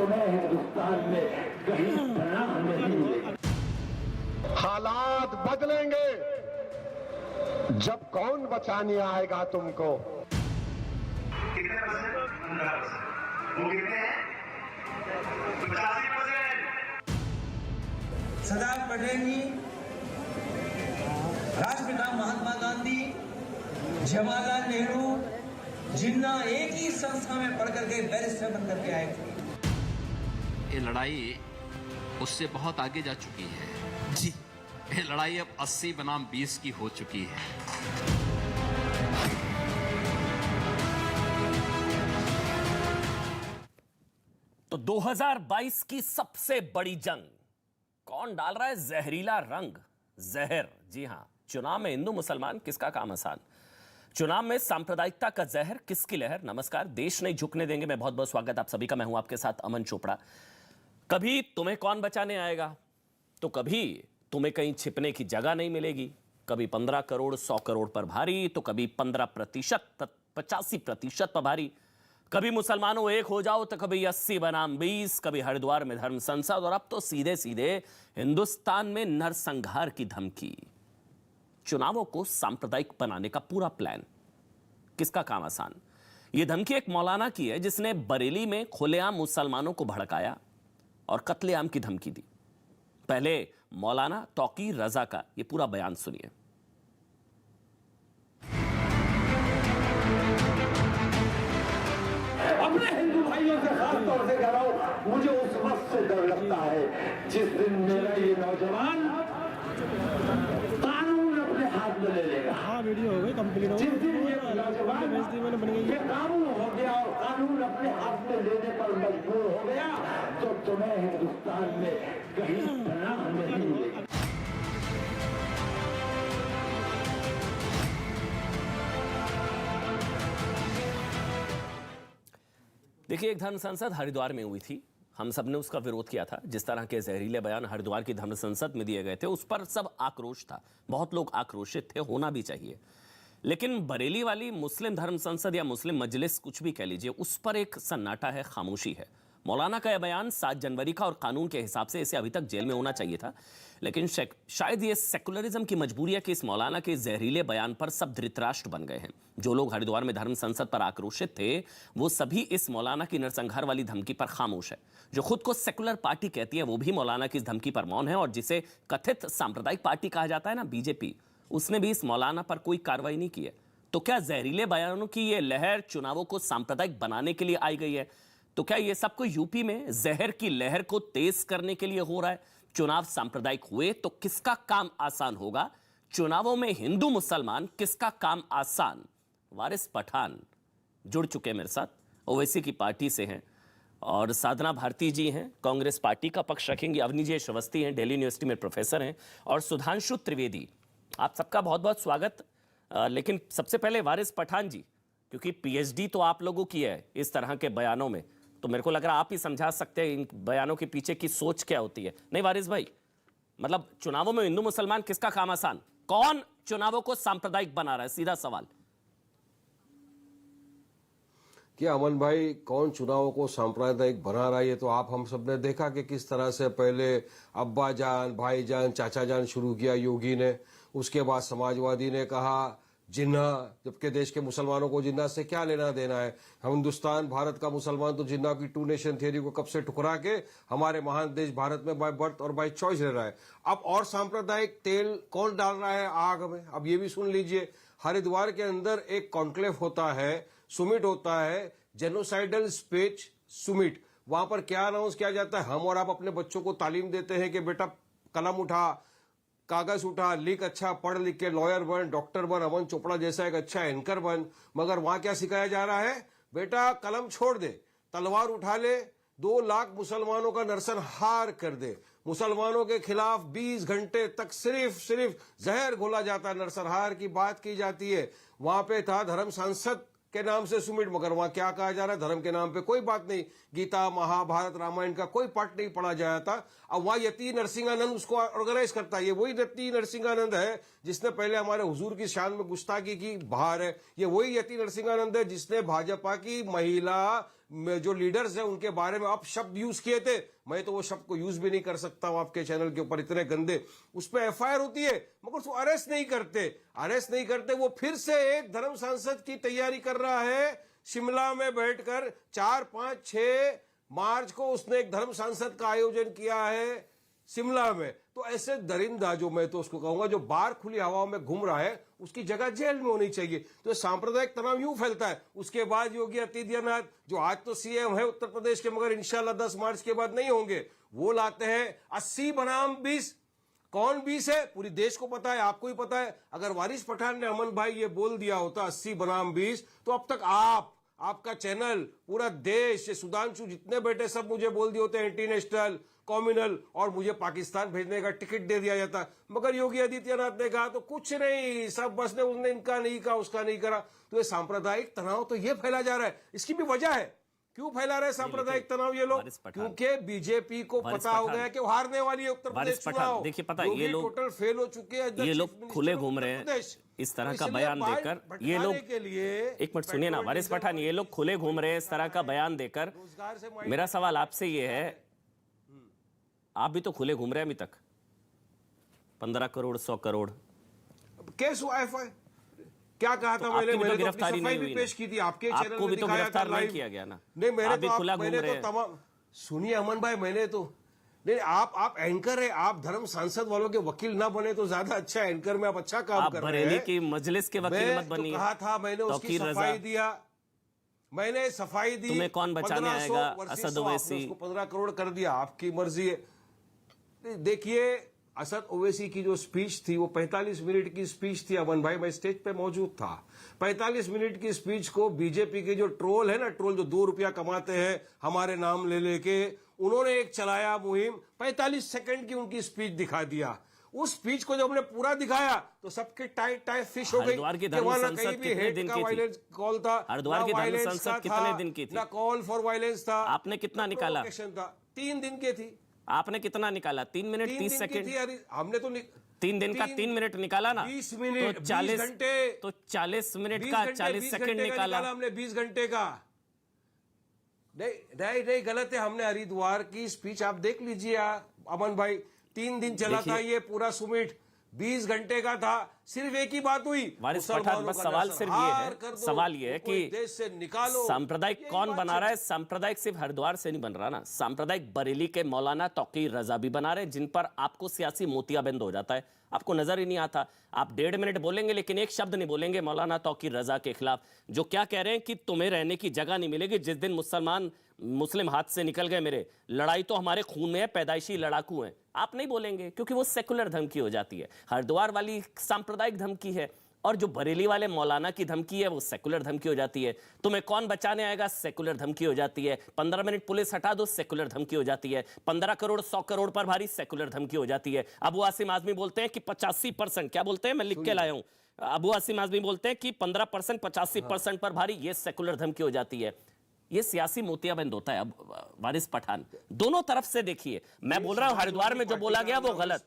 तुम्हें हिंदुस्तान में कहीं पनाह नहीं मिलेगी। हालात बदलेंगे जब कौन बचाने आएगा तुमको। कितने परसेंट? 15%। वो कितने हैं? 85%। सरदार पटेल जी, राष्ट्रपिता महात्मा गांधी, जवाहरलाल नेहरू, जिन्ना एक ही संस्था में पढ़ करके बैरिस्टर बन करके आए थे। ये लड़ाई उससे बहुत आगे जा चुकी है जी। ये लड़ाई अब 80 बनाम 20 की हो चुकी है। तो 2022 की सबसे बड़ी जंग, कौन डाल रहा है जहरीला रंग, जहर। जी हां, चुनाव में हिंदू मुसलमान किसका काम आसान, चुनाव में सांप्रदायिकता का जहर किसकी लहर। नमस्कार, देश नहीं झुकने देंगे में बहुत बहुत स्वागत आप सभी का। मैं हूं आपके साथ अमन चोपड़ा। कभी तुम्हें कौन बचाने आएगा, तो कभी तुम्हें कहीं छिपने की जगह नहीं मिलेगी। कभी 15 करोड़ 100 करोड़ पर भारी, तो कभी 15% 85% पर भारी। कभी मुसलमानों एक हो जाओ, तो कभी 80 बनाम 20, कभी हरिद्वार में धर्म संसद, और अब तो सीधे सीधे हिंदुस्तान में नरसंहार की धमकी। चुनावों को सांप्रदायिक बनाने का पूरा प्लान, किसका काम आसान। यह धमकी एक मौलाना की है जिसने बरेली में खुलेआम मुसलमानों को भड़काया और कत्लेआम की धमकी दी। पहले मौलाना तौकीर रजा का यह पूरा बयान सुनिए। अपने हिंदू भाइयों से खास तौर से कह रहा हूं, मुझे उस वक्त से डर लगता है जिस दिन मेरा ये नौजवान कानून अपने हाथ में ले लेगा। हाँ, वीडियो हो गई कंप्लीट हो गई। जिस दिन ये नौजवान बेकानून हो गया और कानून अपने हाथ में लेने पर मजबूर हो गया, तो तुम्हें हिंदुस्तान में कहीं पनाह नहीं मिलेगी। देखिए, एक धर्म संसद हरिद्वार में हुई थी, हम सब ने उसका विरोध किया था। जिस तरह के जहरीले बयान हरिद्वार की धर्म संसद में दिए गए थे, उस पर सब आक्रोश था, बहुत लोग आक्रोशित थे, होना भी चाहिए। लेकिन बरेली वाली मुस्लिम धर्म संसद या मुस्लिम मजलिस, कुछ भी कह लीजिए, उस पर एक सन्नाटा है, खामोशी है। मौलाना का यह बयान 7 जनवरी का और कानून के हिसाब से इसे अभी तक जेल में होना चाहिए था, लेकिन शायद ये सेकुलरिज्म की मजबूरी है कि इस मौलाना के जहरीले बयान पर सब धृतराष्ट्र बन गए हैं। जो लोग हरिद्वार में धर्म संसद पर आक्रोशित थे, वो सभी इस मौलाना की नरसंहार वाली धमकी पर खामोश है। जो खुद को सेकुलर पार्टी कहती है, वो भी मौलाना की इस धमकी पर मौन है, और जिसे कथित सांप्रदायिक पार्टी कहा जाता है ना, बीजेपी, उसने भी इस मौलाना पर कोई कार्रवाई नहीं की है। तो क्या जहरीले बयानों की ये लहर चुनावों को सांप्रदायिक बनाने के लिए आई गई है? तो क्या ये सब कुछ यूपी में जहर की लहर को तेज करने के लिए हो रहा है? चुनाव सांप्रदायिक हुए तो किसका काम आसान होगा? चुनावों में हिंदू मुसलमान किसका काम आसान? वारिस पठान जुड़ चुके मेरे साथ, ओवैसी की पार्टी से हैं, और साधना भारती जी हैं, कांग्रेस पार्टी का पक्ष रखेंगे। अवनीजय श्रीवास्तव हैं, दिल्ली यूनिवर्सिटी में प्रोफेसर हैं, और सुधांशु त्रिवेदी। आप सबका बहुत बहुत स्वागत। लेकिन सबसे पहले वारिस पठान जी, क्योंकि पीएचडी तो आप लोगों की है इस तरह के बयानों में, तो मेरे को लग रहा है आप ही समझा सकते हैं इन बयानों के पीछे की सोच क्या होती है। नहीं वारिस भाई, मतलब चुनावों में हिंदू मुसलमान किसका काम आसान, कौन चुनावों को सांप्रदायिक बना रहा है, सीधा सवाल। क्या अमन भाई, कौन चुनावों को सांप्रदायिक बना रहा है, ये तो आप हम सब ने देखा कि किस तरह से पहले अब्बा जान, भाई जान, चाचा जान शुरू किया योगी ने, उसके बाद समाजवादी ने कहा जिन्ना, जबकि देश के मुसलमानों को जिन्ना से क्या लेना देना है। हम हिंदुस्तान, भारत का मुसलमान तो जिन्ना की 2 नेशन थ्योरी को कब से ठुकरा के हमारे महान देश भारत में बाय बर्थ और बाय चॉइस रह रहा है। अब और सांप्रदायिक तेल कौन डाल रहा है आग में, अब ये भी सुन लीजिए। हरिद्वार के अंदर एक कॉन्क्लेव होता है, सुमिट होता है, जेनोसाइडल स्पीच सुमिट। वहां पर क्या अनाउंस किया जाता है? हम और आप अपने बच्चों को तालीम देते हैं कि बेटा कलम उठा, कागज उठा, लिख, अच्छा पढ़ लिख के लॉयर बन, डॉक्टर बन, अमन चोपड़ा जैसा एक अच्छा एंकर बन। मगर वहां क्या सिखाया जा रहा है? बेटा कलम छोड़ दे, तलवार उठा ले, 2 लाख मुसलमानों का नरसंहार कर दे। मुसलमानों के खिलाफ 20 घंटे तक सिर्फ जहर घोला जाता है, नरसंहार की बात की जाती है। वहां पे था धर्म सांसद के नाम से सुमिट, मगर वहां क्या कहा जा रहा है? धर्म के नाम पे कोई बात नहीं, गीता, महाभारत, रामायण का कोई पाठ नहीं पढ़ा जाया था। अब वहां यति नरसिंहानंद उसको ऑर्गेनाइज करता है। ये वही यति नरसिंहानंद है जिसने पहले हमारे हुजूर की शान में गुस्ताखी की, बाहर है। ये वही यति नरसिंहानंद है जिसने भाजपा की महिला जो लीडर्स हैं उनके बारे में आप शब्द यूज किए थे, मैं तो वो शब्द को यूज भी नहीं कर सकता हूं आपके चैनल के ऊपर, इतने गंदे। उस पर एफआईआर होती है मगर उसको अरेस्ट नहीं करते। वो फिर से एक धर्म सांसद की तैयारी कर रहा है। शिमला में बैठकर 4, 5, 6 मार्च को उसने एक धर्म सांसद का आयोजन किया है शिमला में। तो ऐसे दरिंदा, जो मैं तो उसको कहूंगा, जो बाहर खुली हवा में घूम रहा है, उसकी जगह जेल में होनी चाहिए। तो सांप्रदायिक तनाव यूं फैलता है। उसके बाद योगी आदित्यनाथ, जो आज तो सीएम है उत्तर प्रदेश के, मगर इंशाल्लाह 10 मार्च के बाद नहीं होंगे, वो लाते हैं 80 बनाम 20। कौन 20 है पूरी देश को पता है, आपको ही पता है। अगर वारिस पठान ने, अमन भाई, ये बोल दिया होता 80 बनाम 20, तो अब तक आपका चैनल, पूरा देश, ये सुधांशु जितने बैठे सब मुझे बोल दिए होते एंटी नेशनल, कॉम्युनल, और मुझे पाकिस्तान भेजने का टिकट दे दिया जाता। मगर योगी आदित्यनाथ ने कहा तो कुछ नहीं, सब बस ने, उसने इनका नहीं कहा, उसका नहीं करा। तो ये सांप्रदायिक तनाव तो ये फैला जा रहा है। इसकी भी वजह है, क्यों फैला रहे सांप्रदायिक तनाव ये लोग? क्योंकि बीजेपी को पता हो गया कि वो हारने वाली है उत्तर प्रदेश चुनाव। देखिए, पता है, ये लोग टोटल फेल हो चुके हैं। ये लोग खुले घूम रहे हैं इस तरह का बयान देकर। ये लोग, एक मिनट सुनिए ना वारिस पठान, ये लोग खुले घूम रहे हैं इस तरह का बयान देकर। मेरा सवाल आपसे ये है, आप भी तो खुले घूम रहे हैं अभी तक। 15 करोड़ 100 करोड़ केस हुआ है। क्या कहा था मैंने? तो गिरफ्तारी नहीं हुई, पेश की थी आपके चैनल आपको भी तो गिरफ्तार नहीं किया गया ना। नहीं, मैंने तो तमाम, सुनिए अमन भाई, मैंने तो नहीं, आप एंकर है, आप धर्म सांसद वालों के वकील ना बने तो ज्यादा अच्छा। एंकर में आप अच्छा काम कर रहे हैं। बरेली की मजलिस के वकील मत बनिए। कहा था मैंने, उसकी सफाई दिया, मैंने सफाई दी। तुम्हें कौन बचाने आएगा? असद ओवैसी। 15 करोड़ कर दिया, आपकी मर्जी है। देखिए, असद ओवैसी की जो स्पीच थी वो 45 मिनट की स्पीच थी। अमन भाई, मैं स्टेज पे मौजूद था। 45 मिनट की स्पीच को बीजेपी के जो ट्रोल है ना, ट्रोल जो 2 रुपया कमाते हैं हमारे नाम ले लेके, उन्होंने एक चलाया मुहिम, 45 सेकंड की उनकी स्पीच दिखा दिया। उस स्पीच को जब हमने पूरा दिखाया तो सबके टाइट फिश हो गई। हरिद्वार की धर्म संसद कितने दिन की थी? कॉल था हरिद्वार की धर्म संसद कितने दिन की थी? ना कॉल फॉर वायलेंस था। आपने कितना निकाला? 3 दिन की थी। आपने कितना निकाला? 3 मिनट 30 सेकंड। हमने तो 3 दिन का 3 मिनट निकाला ना। 20 मिनट, तो 40 घंटे, तो 40 मिनट का 40 सेकंड निकाला हमने। 20 घंटे का नहीं, गलत है। हमने हरिद्वार की स्पीच आप देख लीजिए अमन भाई, 3 दिन चला था ये पूरा सुमिट, 20 घंटे का था। सिर्फ एक ही बात हुई, वारिस पठान, बस सवाल सिर्फ ये है, सवाल ये है कि देश से निकालो। सांप्रदायिक कौन बना रहा है? सांप्रदायिक सिर्फ हरिद्वार से नहीं बन रहा ना, सांप्रदायिक बरेली के मौलाना तौकीर रजा भी बना रहे, जिन पर आपको सियासी मोतियाबिंद हो जाता है, आपको नजर ही नहीं आता। आप 1.5 मिनट बोलेंगे लेकिन एक शब्द नहीं बोलेंगे मौलाना तौकीर रजा के खिलाफ, जो क्या कह रहे हैं कि तुम्हें रहने की जगह नहीं मिलेगी जिस दिन मुस्लिम हाथ से निकल गए मेरे। लड़ाई तो हमारे खून में है, पैदाइशी लड़ाकू हैं। आप नहीं बोलेंगे क्योंकि वो सेकुलर धमकी हो जाती है। हरिद्वार वाली सांप्रदायिक धमकी है, और जो बरेली वाले मौलाना की धमकी है वो सेकुलर धमकी हो जाती है। तुम्हें कौन बचाने आएगा? सेकुलर धमकी हो जाती है। 15 मिनट पुलिस हटा दो, सेकुलर धमकी हो जाती है। 15 करोड़ 100 करोड़ पर भारी, सेकुलर धमकी हो जाती है। अबू आसिम आजमी बोलते हैं कि 85%, क्या बोलते हैं, मैं लिख के लाया हूं, अबू आसिम आजमी बोलते हैं कि 15% 85% पर भारी, ये सेकुलर धमकी हो जाती है। ये सियासी मोतियाबिंद होता है। अब वारिस पठान, दोनों तरफ से देखिए, मैं बोल रहा हूं हरिद्वार में जो बोला गया वो गलत,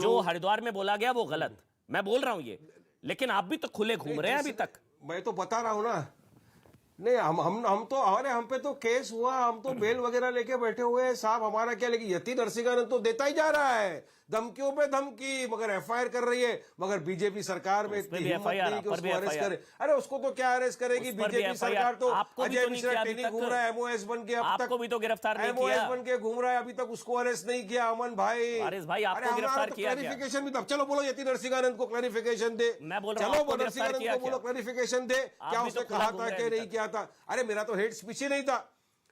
जो हरिद्वार में बोला गया वो गलत, मैं बोल रहा हूं ये, लेकिन आप भी तो खुले घूम रहे हैं अभी तक। मैं तो बता रहा हूं ना, नहीं हम तो, अरे हम पे तो केस हुआ, हम तो बेल वगैरह लेके बैठे हुए हैं साहब। हमारा क्या, लेकिन यति नरसिंहानंद तो देता ही जा रहा है, धमकियों पे धमकी, मगर एफआईआर कर रही है। मगर बीजेपी सरकार में इतनी हिम्मत नहीं कि उसको अरेस्ट करे। अरे उसको तो क्या अरेस्ट करेगी बीजेपी सरकार? तो अजय मिश्रा टेनी घूम रहा है एमओएस बन के, अब तक आपको भी तो गिरफ्तार नहीं किया। एमओएस बन के घूम रहा है, अभी तक उसको अरेस्ट नहीं किया। अमन भाई, आपको गिरफ्तार किया, क्लैरिफिकेशन भी, चलो बोलो यति नरसिंहानंद को क्लैरिफिकेशन दे। मैं बोल रहा हूं, चलो नरसिंहानंद को बोलो क्लैरिफिकेशन दे, क्या उसने कहा था कि नहीं किया था? अरे मेरा तो हेट स्पीच ही नहीं था,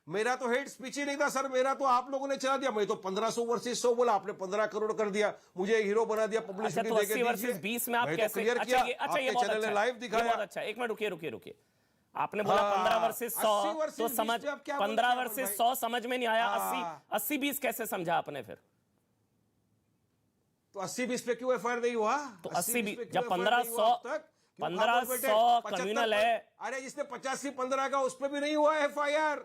मेरा तो हेट स्पीच ही नहीं था सर, मेरा तो आप लोगों ने चला दिया। मैं तो 1500 वर्सेस 100 बोला, आपने 15 करोड़ कर दिया, मुझे हीरो बना दिया, पब्लिसिटी देके दीजिए। 20 में आप कैसे क्लियर किया? अच्छा, ये बहुत अच्छा, लाइव दिखाया। अच्छा, एक मिनट रुकिए। आपने बोला 15 वर्सेस 100, तो समझ 15 वर्सेस 100 समझ में नहीं आया। 80-20 कैसे समझा आपने फिर? तो 80-20 पे क्यों एफआईआर नहीं हुआ? तो 80-20 जब 1500 कम्युनल है। अरे जिसने 85-15 का उस पर भी नहीं हुआ एफआईआर।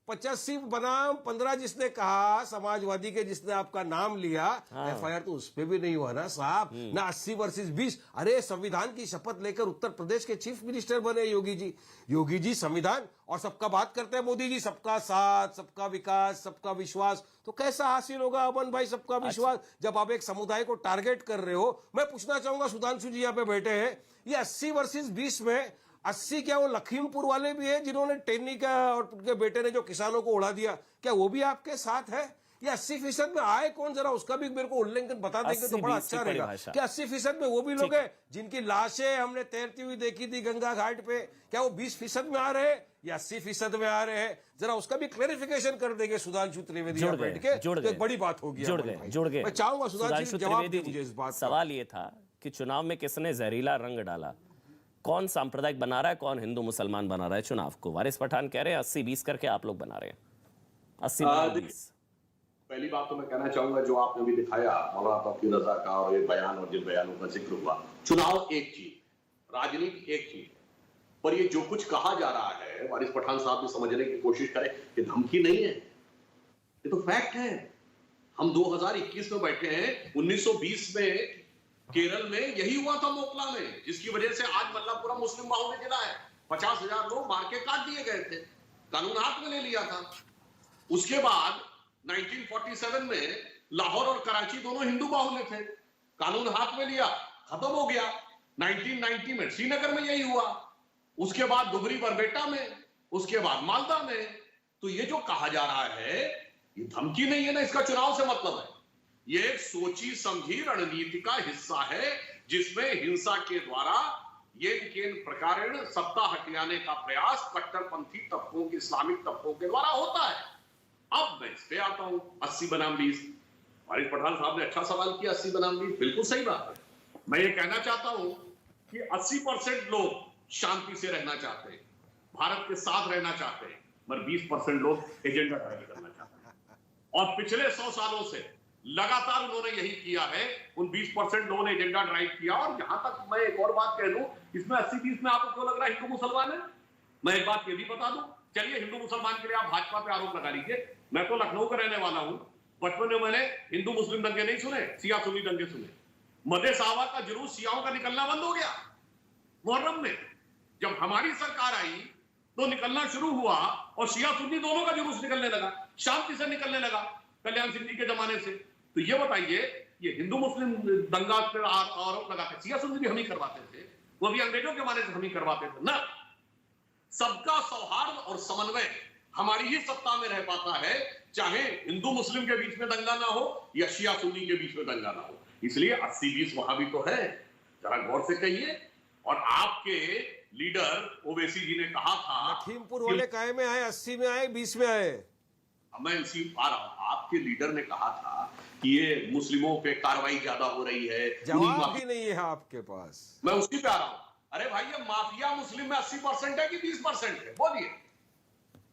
85 बनाम 15 जिसने कहा, समाजवादी के जिसने आपका नाम लिया, एफआईआर तो उस पे भी नहीं हुआ ना साहब। ना 80 वर्सेस 20। अरे संविधान की शपथ लेकर उत्तर प्रदेश के चीफ मिनिस्टर बने योगी जी। योगी जी संविधान और सबका बात करते हैं, मोदी जी सबका साथ, सबका विकास, सबका विश्वास। तो कैसा हासिल होगा अमन भाई सबका विश्वास जब आप एक समुदाय को टारगेट कर रहे हो? मैं पूछना चाहूंगा, सुधांशु जी यहाँ पे बैठे हैं, ये 80 वर्सेस 20 में 80 क्या वो लखीमपुर वाले भी हैं जिन्होंने टेनी का और उनके बेटे ने जो किसानों को उड़ा दिया, क्या वो भी आपके साथ है? ये 80% में आए कौन, जरा उसका भी मेरे को उल्लेखन बता देंगे तो बड़ा अच्छा रहेगा। क्या 80% में वो भी लोग हैं जिनकी लाशें हमने तैरती हुई देखी थी गंगा घाट पे, क्या वो 20% में आ रहे हैं या 80% में आ रहे हैं? जरा उसका भी क्लेरिफिकेशन कर देंगे सुधांशु त्रिवेदी बैठ के, तो एक बड़ी बात होगी। जुड़ गए। मैं चाहूंगा सुधांशु जवाब दे मुझे इस बात। सवाल ये था कि चुनाव में किसने जहरीला रंग डाला, कौन सांप्रदायिक बना रहा है, कौन हिंदू मुसलमान बना रहा है चुनाव को? वारिस पठान कह रहे हैं 80-20 करके आप लोग बना रहे हैं। 80-20। पहली बात तो मैं कहना चाहूंगा, जो आपने भी दिखाया मौलाना तौकीर रजा का और ये बयान और जिन बयानों का जिक्र हुआ, चुनाव एक चीज, राजनीति एक चीज, पर ये जो कुछ कहा जा रहा है, वारिस पठान साहब भी समझने की कोशिश करें कि धमकी नहीं है, ये तो फैक्ट है। हम 2021 में बैठे हैं, 1920 में केरल में यही हुआ था मोकला में, जिसकी वजह से आज मल्लापुरम मुस्लिम बाहुल्य जिला है। 50,000 लोग मार के काट दिए गए थे, कानून हाथ में ले लिया था। उसके बाद 1947 में लाहौर और कराची दोनों हिंदू बाहुल्य थे, कानून हाथ में लिया, खत्म हो गया। 1990 में श्रीनगर में यही हुआ, उसके बाद दुबरी बरबेटा में, उसके बाद मालदा में। तो ये जो कहा जा रहा है ये धमकी नहीं है ना, इसका चुनाव से मतलब है। ये एक सोची समझी रणनीति का हिस्सा है, जिसमें हिंसा के द्वारा ये केंद्र प्रकारेण सत्ता हटियाने का प्रयास कट्टरपंथी तबकों के, इस्लामिक तबकों के द्वारा होता है। अब मैं इस पे आता हूं, 80 बनाम 20। वारिस पठान साहब ने अच्छा सवाल किया, 80 बनाम 20 बिल्कुल सही बात है। मैं ये कहना चाहता हूं कि 80% लोग शांति से रहना चाहते हैं, भारत के साथ रहना चाहते हैं, मगर 20% लोग एजेंडा ड्राइव करना चाहते हैं। और पिछले 100 सालों से लगातार उन्होंने यही किया है। उन 20% लोगों ने एजेंडा ड्राइव किया। और जहां तक मैं एक और बात कह दूं, इसमें 80-20 में आपको क्यों लग रहा है हिंदू मुसलमान है? मैं एक बात ये भी बता दूं, चलिए हिंदू मुसलमान के लिए आप भाजपा पे आरोप लगा लीजिए। मैं तो लखनऊ का रहने वाला हूं, बचपन में मैंने हिंदू मुस्लिम दंगे नहीं सुने, सिया सुन्नी दंगे सुने। मदे साहबा का जुलूस सियाओं का निकलना बंद हो गया मुहर्रम में। जब हमारी सरकार आई तो निकलना शुरू हुआ और शिया सुन्नी दोनों का जुलूस निकलने लगा, शांति से निकलने लगा कल्याण सिंह जी के जमाने से। तो ये बताइए, ये हिंदू मुस्लिम दंगा पर आरोप लगाते, सिया सुन्नी भी हम ही करवाते थे, वो भी अंग्रेजों के जमाने से हम ही करवाते थे ना। सबका सौहार्द और समन्वय हमारी ही सत्ता में रह पाता है, चाहे हिंदू मुस्लिम के बीच में दंगा ना हो या शिया सुन्नी के बीच में दंगा ना हो। इसलिए 80-20 वहां भी तो है, जरा गौर से कहिए। और आपके लीडर ओवैसी जी ने कहा था लखीमपुर वाले काहे में आए, 80 में आए, 20 में आए? मैं इसी आ रहा हूं, आपके लीडर ने कहा था कि ये मुस्लिमों पे कार्रवाई ज्यादा हो रही है, जवाब भी नहीं है आपके पास। मैं उसी पे आ रहा हूं। अरे भाई, ये माफिया मुस्लिम में 80% है कि 20% है? बोलिए।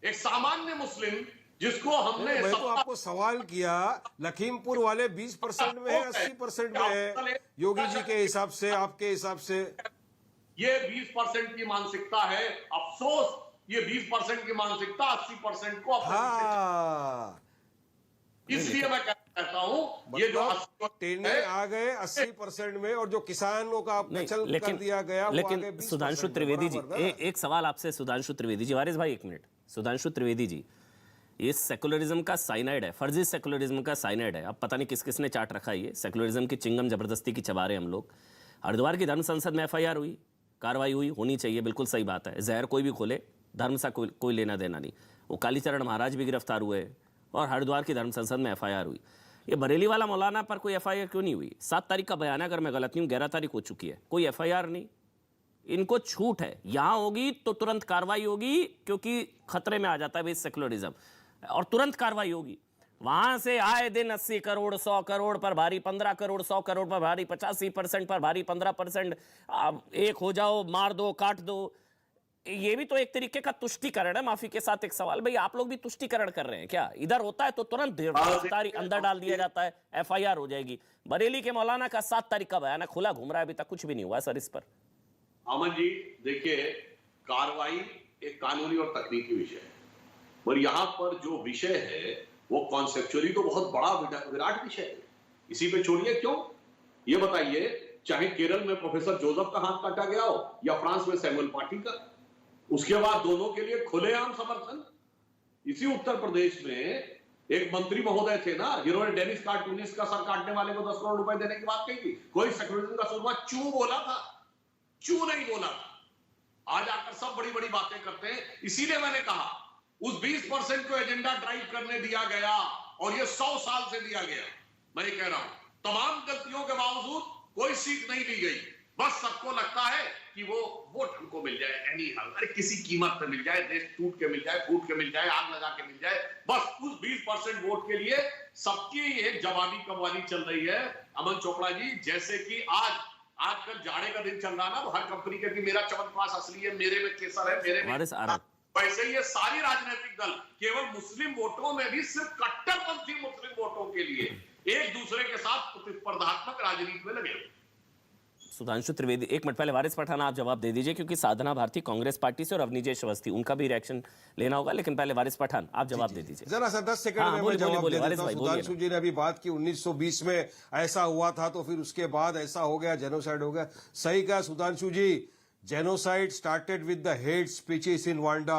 एक सामान्य मुस्लिम जिसको हमने मैं तो आपको सवाल किया, लखीमपुर वाले 20% में है, 80% में है योगी जी के हिसाब से, आपके हिसाब से? ये 20% की मानसिकता है। अफसोस, ये 20% की मानसिकता 80% को इसलिए मैं कहता हूं ये जो टेने आ गए 80% में, और जो किसानों का कुचल कर दिया गया। लेकिन सुधांशु त्रिवेदी जी, एक सवाल आपसे सुधांशु त्रिवेदी जी। वारिस भाई एक मिनट, सुधांशु त्रिवेदी जी, ये सेकुलरिज्म का साइनाइड है, फर्जी सेकुलरिज्म का साइनाइड है। अब पता नहीं किस किसने चाट रखा है ये सेकुलरिज्म की चिंगम, जबरदस्ती की चबा रहे हम लोग। हरिद्वार की धर्म संसद में एफआईआर हुई, कार्रवाई हुई, होनी चाहिए, बिल्कुल सही बात है। जहर कोई भी खोले, धर्म सा कोई लेना देना नहीं। वो कालीचरण महाराज भी गिरफ्तार हुए और हरिद्वार की धर्म संसद में एफआईआर हुई। ये बरेली वाला मौलाना पर कोई एफआईआर क्यों नहीं हुई? 7 तारीख का बयान है, अगर मैं गलत नहीं हूँ 11 तारीख हो चुकी है, कोई एफआईआर नहीं। इनको छूट है, यहां होगी तो तुरंत कार्रवाई होगी, क्योंकि खतरे में आ जाता है भाई सेकुलरिज्म, और तुरंत कार्रवाई होगी। वहां से आए दिन 80 करोड़, 100 करोड़ पर भारी, 15 करोड़, 100 करोड़ पर भारी, 85% पर भारी, 15%, एक हो जाओ, मार दो, काट दो। ये भी तो एक तरीके का तुष्टीकरण है। माफी के साथ एक सवाल, भाई आप लोग भी तुष्टीकरण कर रहे हैं क्या? इधर होता है तो तुरंत गिरफ्तारी अंदर डाल दिया जाता है, एफआईआर हो जाएगी। बरेली के मौलाना का 7 तारीख का बयान है, खुला घूम रहा है, अभी तक कुछ भी नहीं हुआ सर इस पर। अमन जी देखिए, कार्रवाई एक कानूनी और तकनीकी विषय है। और यहां पर जो विषय है वो कॉन्सेप्चुअली तो बहुत बड़ा विराट विषय है, इसी पे छोड़िए क्यों। ये बताइए, चाहे केरल में प्रोफेसर जोसेफ का हाथ काटा गया हो या फ्रांस में सैमुअल पाटी का, उसके बाद दोनों के लिए खुलेआम समर्थन। इसी उत्तर प्रदेश में एक मंत्री महोदय थे ना, जिन्होंने डेनिस कार्टूनिस का सर काटने वाले को 10 करोड़ रुपए देने की बात कही थी। कोई सेक्युलरिज्म का सुरमा चू बोला था, चू नहीं बोला था। आज आकर सब बड़ी बड़ी बातें करते हैं। इसीलिए मैंने कहा उस 20% को एजेंडा ड्राइव करने दिया गया और ये 100 साल से दिया गया। मैं ये कह रहा हूं तमाम गलतियों के बावजूद कोई सीट नहीं ली गई। बस सबको लगता है कि वो वोट हमको मिल जाए एनी हाउ, अरे किसी कीमत पे मिल जाए, देश टूट के मिल जाए, फूट के मिल जाए, आग लगा के मिल जाए। बस उस 20% वोट के लिए सबकी एक जवाबी कव्वाली चल रही है। अमन चोपड़ा जी, जैसे कि आजकल जाड़े का दिन चल रहा ना, हर कंपनी के भी मेरा च्यवनप्राश असली है, मेरे में केसर है, मेरे में, वैसे ये सारी राजनीतिक दल केवल मुस्लिम वोटों में भी सिर्फ कट्टरपंथी मुस्लिम वोटों के लिए एक दूसरे के साथ प्रतिस्पर्धात्मक राजनीति में लगे। सुधांशु त्रिवेदी, एक मिनट पहले वारिस पठान आप जवाब दे दीजिए, क्योंकि साधना भारती कांग्रेस पार्टी से और अवनीजेश अवस्थी उनका भी रिएक्शन लेना होगा, लेकिन पहले वारिस पठान आप जवाब दे दीजिए। जरा सा 10 सेकंड में मैं जवाब दे देता हूं। सुधांशु जी ने अभी बात की 1920 में ऐसा हुआ था, तो फिर उसके बाद ऐसा हो गया, जेनोसाइड हो गया। सही कहा Sudhanshu ji, genocide started with the hate speeches in Rwanda.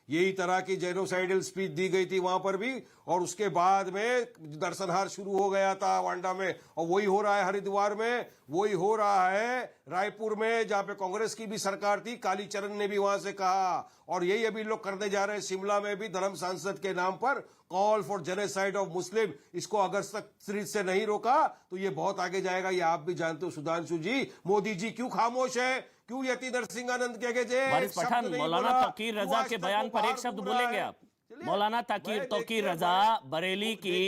यही तरह की जेनोसाइडल स्पीच दी गई थी वहां पर भी, और उसके बाद में दर्शनहार शुरू हो गया था वांडा में, और वही हो रहा है हरिद्वार में, वही हो रहा है रायपुर में, जहां पे कांग्रेस की भी सरकार थी, कालीचरण ने भी वहां से कहा, और यही अभी लोग करने जा रहे हैं। शिमला में भी धर्म सांसद के नाम पर call for genocide of Muslim, इसको अगर सख्ती से नहीं रोका तो ये बहुत आगे जाएगा, ये आप भी जानते हो सुधांशु जी। मोदी जी क्यों खामोश है, क्यों यति नरसिंहानंद के वारिस पठान, मौलाना तौकीर रजा के बयान पर एक शब्द बोलेंगे आप? मौलाना तौकीर रजा बरेली की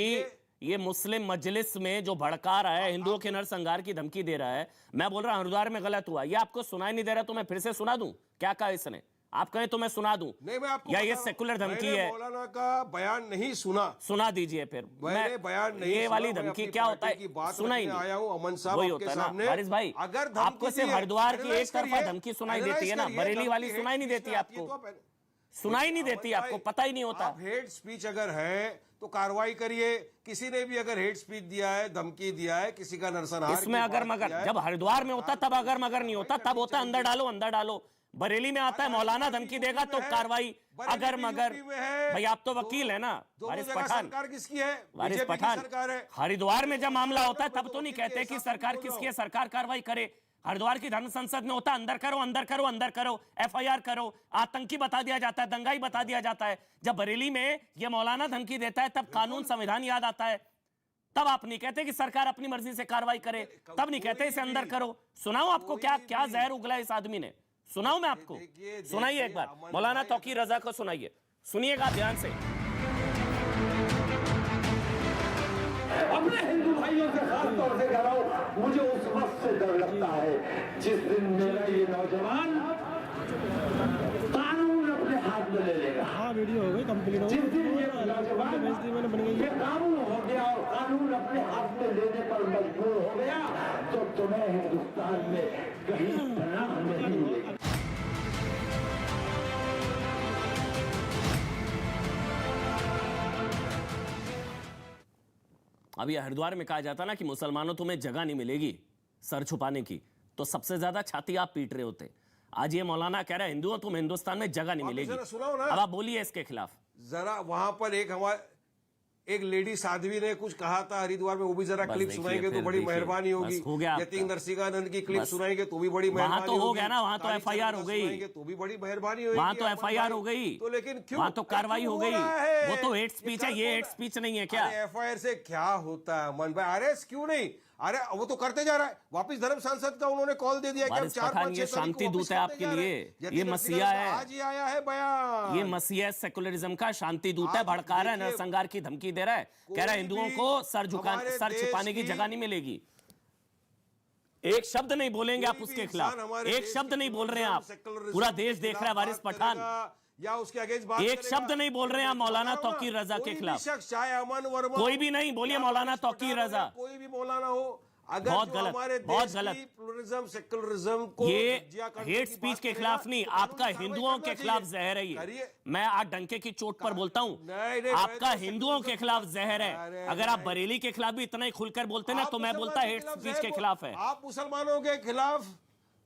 ये मुस्लिम मजलिस में जो भड़का रहा है, हिंदुओं के नरसंहार की धमकी दे रहा है, मैं बोल रहा हूं हरिद्वार में गलत हुआ, ये आपको सुनाई नहीं दे रहा, तो मैं फिर से सुना दूं? क्या कहा इसने? आप कहें तो मैं सुना दूं? नहीं, मैं आपको या ये सेकुलर धमकी है? मौलाना का बयान नहीं सुना दीजिए फिर। मैंने बयान नहीं, ये वाली धमकी क्या होता है सुना ही नहीं आया हूं अमन साहब वही आपके होता है ना सामने। वारिस भाई, अगर आपको सिर्फ हरिद्वार की एक तरफा धमकी सुनाई देती है ना, बरेली वाली सुनाई नहीं देती आपको, सुनाई नहीं देती आपको, पता ही नहीं होता। हेट स्पीच अगर है तो कार्रवाई करिए। किसी ने भी अगर हेट स्पीच दिया है, धमकी दिया है, किसी का नरसंहार, इसमें अगर मगर, जब हरिद्वार में होता तब अगर मगर नहीं होता, तब होता अंदर डालो अंदर डालो। बरेली में आता है मौलाना धमकी देगा तो कार्रवाई, अगर मगर। भाई आप तो वकील है ना वारिस पठान, सरकार किसकी है? वारिस पठान, हरिद्वार में जब मामला होता है तब तो नहीं कहते कि सरकार किसकी है, सरकार कार्रवाई करे। हरिद्वार की धर्म संसद में होता अंदर करो अंदर करो अंदर करो, एफआईआर करो, आतंकी बता दिया जाता है, दंगाई बता दिया जाता है। जब बरेली में ये मौलाना धमकी देता है तब कानून संविधान याद आता है, तब आप नहीं कहते कि सरकार अपनी मर्जी से कार्रवाई करे, तब नहीं कहते इसे अंदर करो। सुनाओ आपको क्या क्या जहर उगला इस आदमी ने, सुनाओ मैं आपको, सुनाइए एक बार मौलाना तौकीर रजा को सुनाइए, सुनिएगा ध्यान से। अपने हिंदू भाइयों से खास तौर से कह रहा हूं, मुझे उस वक्त से डर लगता है जिस दिन मेरा ये नौजवान कानून अपने हाथ में ले लेगा। हाँ, वीडियो हो गई कंप्लीट हो गई। जिस दिन ये नौजवान ये कानून हो गया और कानून अपने हाथ में लेने पर मजबूर हो गया, तो तुम्हें हिंदुस्तान में कहीं पनाह नहीं मिलेगी। अभी हरिद्वार में कहा जाता ना कि मुसलमानों तुम्हें जगह नहीं मिलेगी सर छुपाने की, तो सबसे ज्यादा छाती आप पीट रहे होते। आज ये मौलाना कह रहा है हिंदुओं तुम हिंदुस्तान में जगह नहीं मिलेगी। अब आप बोलिए इसके खिलाफ। जरा वहां पर एक लेडी साध्वी ने कुछ कहा था हरिद्वार में, वो भी जरा क्लिप सुनाएंगे तो बड़ी मेहरबानी होगी। यति नरसिंहानंद की क्लिप सुनाएंगे तो भी बड़ी मेहरबानी होगी। वहां तो हो गया ना, वहां तो एफआईआर हो गई, तो भी बड़ी मेहरबानी होगी। वहां तो एफआईआर हो गई, तो लेकिन क्यों वहां तो कार्रवाई हो गई। वो तो हेट स्पीच है, ये हेट स्पीच नहीं है क्या? एफआईआर से क्या होता है मन भाई? अरेस्ट क्यों नहीं? अरे वो तो करते जा रहा है। वापिस धर्म सांसद का उन्होंने कॉल दे दिया कि 4-5 ये शांति दूत है आपके लिए, ये मसीहा है, आज ही आया है बयान। ये मसीहा सेकुलरिज्म का शांति दूत है, भड़का रहा है, नरसंहार की धमकी दे रहा है, कह रहा है हिंदुओं को सर छिपाने की जगह नहीं मिलेगी। एक शब्द नहीं बोलेंगे आप उसके खिलाफ, एक शब्द नहीं बोल रहे हैं आप, पूरा देश देख रहा है वारिस पठान, या उसके अगेंस्ट बात एक शब्द नहीं बोल रहे हैं मौलाना तौकीर रजा के खिलाफ। चाहे अमन वर्मा, कोई भी नहीं, बोलिए मौलाना तौकीर रजा, कोई भी मौलाना हो, अगर बहुत जो गलत, हमारे बहुत देश गलत। की प्लुरलिज्म सेक्युलरिज्म को ये धज्जियां करने हेट की स्पीच बात के करेगा, खिलाफ नहीं, तो आपका कानूनी कार्रवाई हिंदुओं करना के खिलाफ चाहिए। जहर है ये। करिए। मैं आज डंके की चोट पर बोलता हूं, नहीं, आपका मैं तो हिंदुओं के खिलाफ जहर है। अरे अगर आप नहीं। बरेली के खिलाफ भी इतना ही खुलकर बोलते ना, आप तो मैं बोलता मुसलमान हेट के स्पीच खिलाफ के खिलाफ है। आप मुसलमानों के खिलाफ,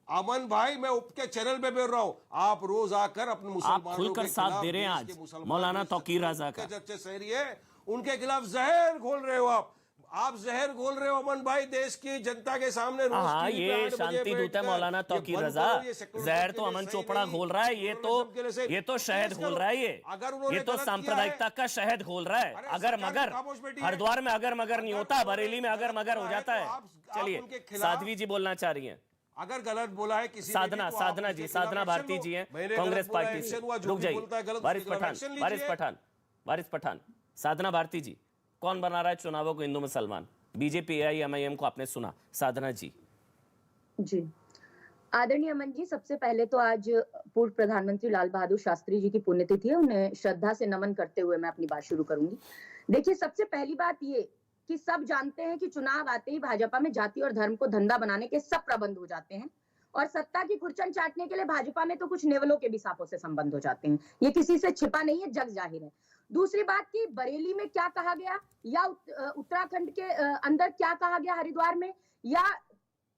अमन भाई मैं आपके चैनल पे बोल रहा हूँ, आप रोज आकर अपने मुसलमानों खुलकर के साथ खिलाफ दे रहे हैं देश आज के मुसलमान मौलाना जो तौकीर रजा के का। जो अच्छे शहरी है उनके खिलाफ जहर घोल रहे हो आप जहर घोल रहे हो अमन भाई, देश की जनता के सामने रोज हाँ, टीवी पे 8 ये बजे शांति दूत है बैठकर मौलाना ये तौकीर बंद रजा। करो, ये सेक्युलरिज्म जहर के तो लिए अमन सही चोपड़ा नहीं, घोल रहा है। ये प्लुरलिज्म के लिए सही। तो केस शहद करो। घोल रहा है। अगर उन्होंने ये तो गलत किया है- सांप्रदायिकता का शहद घोल रहा है। अरे अगर सरकार मगर खामोश बैठी है। हरिद्वार में अगर मगर नहीं होता, बरेली में अगर मगर हो जाता तो है। आप चलिए, उनके खिलाफ- साध्वी जी बोलना चाह रही हैं। अगर गलत बोला है किसी ने साधना भी, तो आप साधना उसके जी, खिलाफ साधना एक्शन भारती लो। जी हैं मैंने कांग्रेस गलत बोला, पार्टी से। एक्शन हुआ, जो रुक भी जाइए, बोलता है गलत, वारिस उसके खिलाफ पठान, एक्शन वारिस लीजिए। पठान, वारिस पठान। साधना भारती जी, कौन बना रहा है चुनावों को हिंदू मुसलमान? बीजेपी AIMIM को आपने सुना। साधना जी जी, आदरणीय अमन जी, सबसे पहले तो आज पूर्व प्रधानमंत्री लाल बहादुर शास्त्री जी की पुण्यतिथि है, उन्हें श्रद्धा से नमन करते हुए मैं अपनी बात शुरू करूंगी। देखिए, सबसे पहली बात ये कि सब जानते हैं कि चुनाव आते ही भाजपा में जाति और धर्म को धंधा बनाने के सब प्रबंध हो जाते हैं और सत्ता की खुरचन चाटने के लिए भाजपा में तो कुछ नेवलों के भी सांपों से संबंध हो जाते हैं। ये किसी से छिपा नहीं है, जग जाहिर है। दूसरी बात की बरेली में क्या कहा गया या उत्तराखंड के अंदर क्या कहा गया, हरिद्वार में या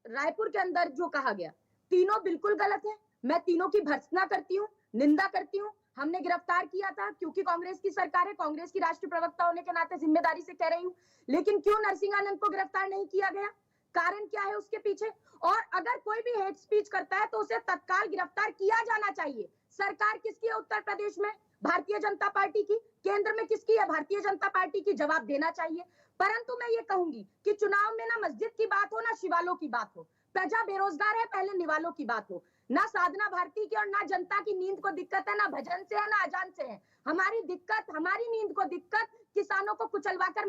रायपुर के अंदर जो कहा गया, तीनों बिल्कुल गलत है। मैं तीनों की भर्त्सना करती हूँ, निंदा करती हूँ। हमने गिरफ्तार किया था क्योंकि कांग्रेस की सरकार है, कांग्रेस की राष्ट्रीय प्रवक्ता होने के नाते जिम्मेदारी से कह रही हूँ। लेकिन क्यों नरसिंहानंद को गिरफ्तार नहीं किया गया? कारण क्या है उसके पीछे? और अगर कोई भी हेट स्पीच करता है तो उसे तत्काल गिरफ्तार किया जाना चाहिए। सरकार किसकी है उत्तर प्रदेश में? भारतीय जनता पार्टी की। केंद्र में किसकी है? भारतीय जनता पार्टी की। जवाब देना चाहिए। परंतु मैं ये कहूंगी कि चुनाव में ना मस्जिद की बात हो, ना शिवालों की बात हो। प्रजा बेरोजगार है, पहले निवालों की बात हो। ना साधना भारती की और ना जनता की नींद को दिक्कत है, ना भजन से है, ना अजान से है। हमारी दिक्कत, हमारी नींद को दिक्कत किसानों को कुचलवाकर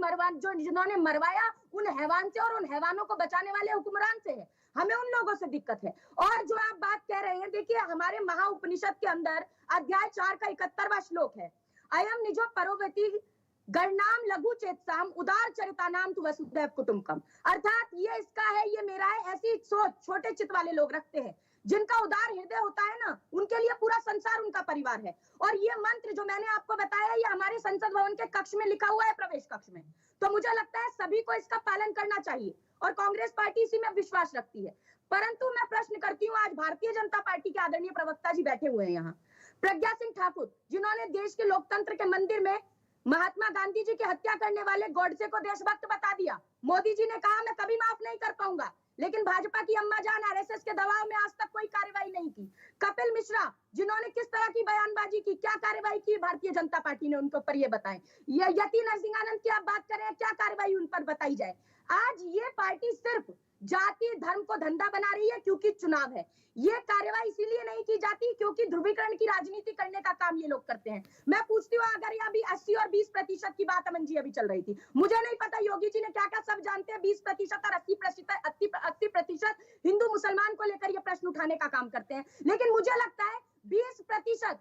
जिन्होंने मरवाया उन हैवान से और उन हैवानों को बचाने वाले हुक्मरान से है। हमें उन लोगों से दिक्कत है। और जो आप बात कह रहे हैं, देखिए हमारे महा उपनिषद के अंदर अध्याय 4 का 71वां श्लोक है, अयम निजो परोवती गणनाम लघु चेतसाम उदार चरितानाम तु वसुधैव कुटुंबकम। अर्थात ये इसका है, ये मेरा है, ऐसी सोच छोटे चित्त वाले लोग रखते हैं। जिनका उदार हृदय होता है ना, उनके लिए पूरा संसार उनका परिवार है। और ये मंत्र जो मैंने आपको बताया, ये हमारे संसद भवन के कक्ष में लिखा हुआ है, प्रवेश कक्ष में। तो मुझे लगता है सभी को इसका पालन करना चाहिए और कांग्रेस पार्टी इसी में विश्वास रखती है। परंतु मैं प्रश्न करती हूँ, आज भारतीय जनता पार्टी के आदरणीय प्रवक्ता जी बैठे हुए हैं यहाँ, प्रज्ञा सिंह ठाकुर, जिन्होंने देश के लोकतंत्र के मंदिर में महात्मा गांधी जी की हत्या करने वाले गॉडसे को देशभक्त बता दिया। मोदी जी ने कहा मैं कभी माफ नहीं कर पाऊंगा, लेकिन भाजपा की अम्मा जान RSS के दबाव में आज तक कोई कार्रवाई नहीं की। कपिल मिश्रा, जिन्होंने किस तरह की बयानबाजी की, क्या कार्रवाई की भारतीय जनता पार्टी ने उनके ऊपर, ये बताएं। ये यति नरसिंहानंद की आप बात करें, क्या कार्रवाई उन पर बताई जाए। आज ये पार्टी सिर्फ जाति धर्म को धंधा बना रही है क्योंकि चुनाव है। ये कार्रवाई इसीलिए नहीं की जाती क्योंकि ध्रुवीकरण की राजनीति करने का काम ये लोग करते हैं। मैं पूछती हूँ, अगर यहाँ भी 80 और 20% की बात अमन जी अभी चल रही थी, मुझे नहीं पता योगी जी ने क्या क्या, सब जानते हैं। 20% और 80% हिंदू मुसलमान को लेकर ये प्रश्न उठाने का काम करते हैं। लेकिन मुझे लगता है 20%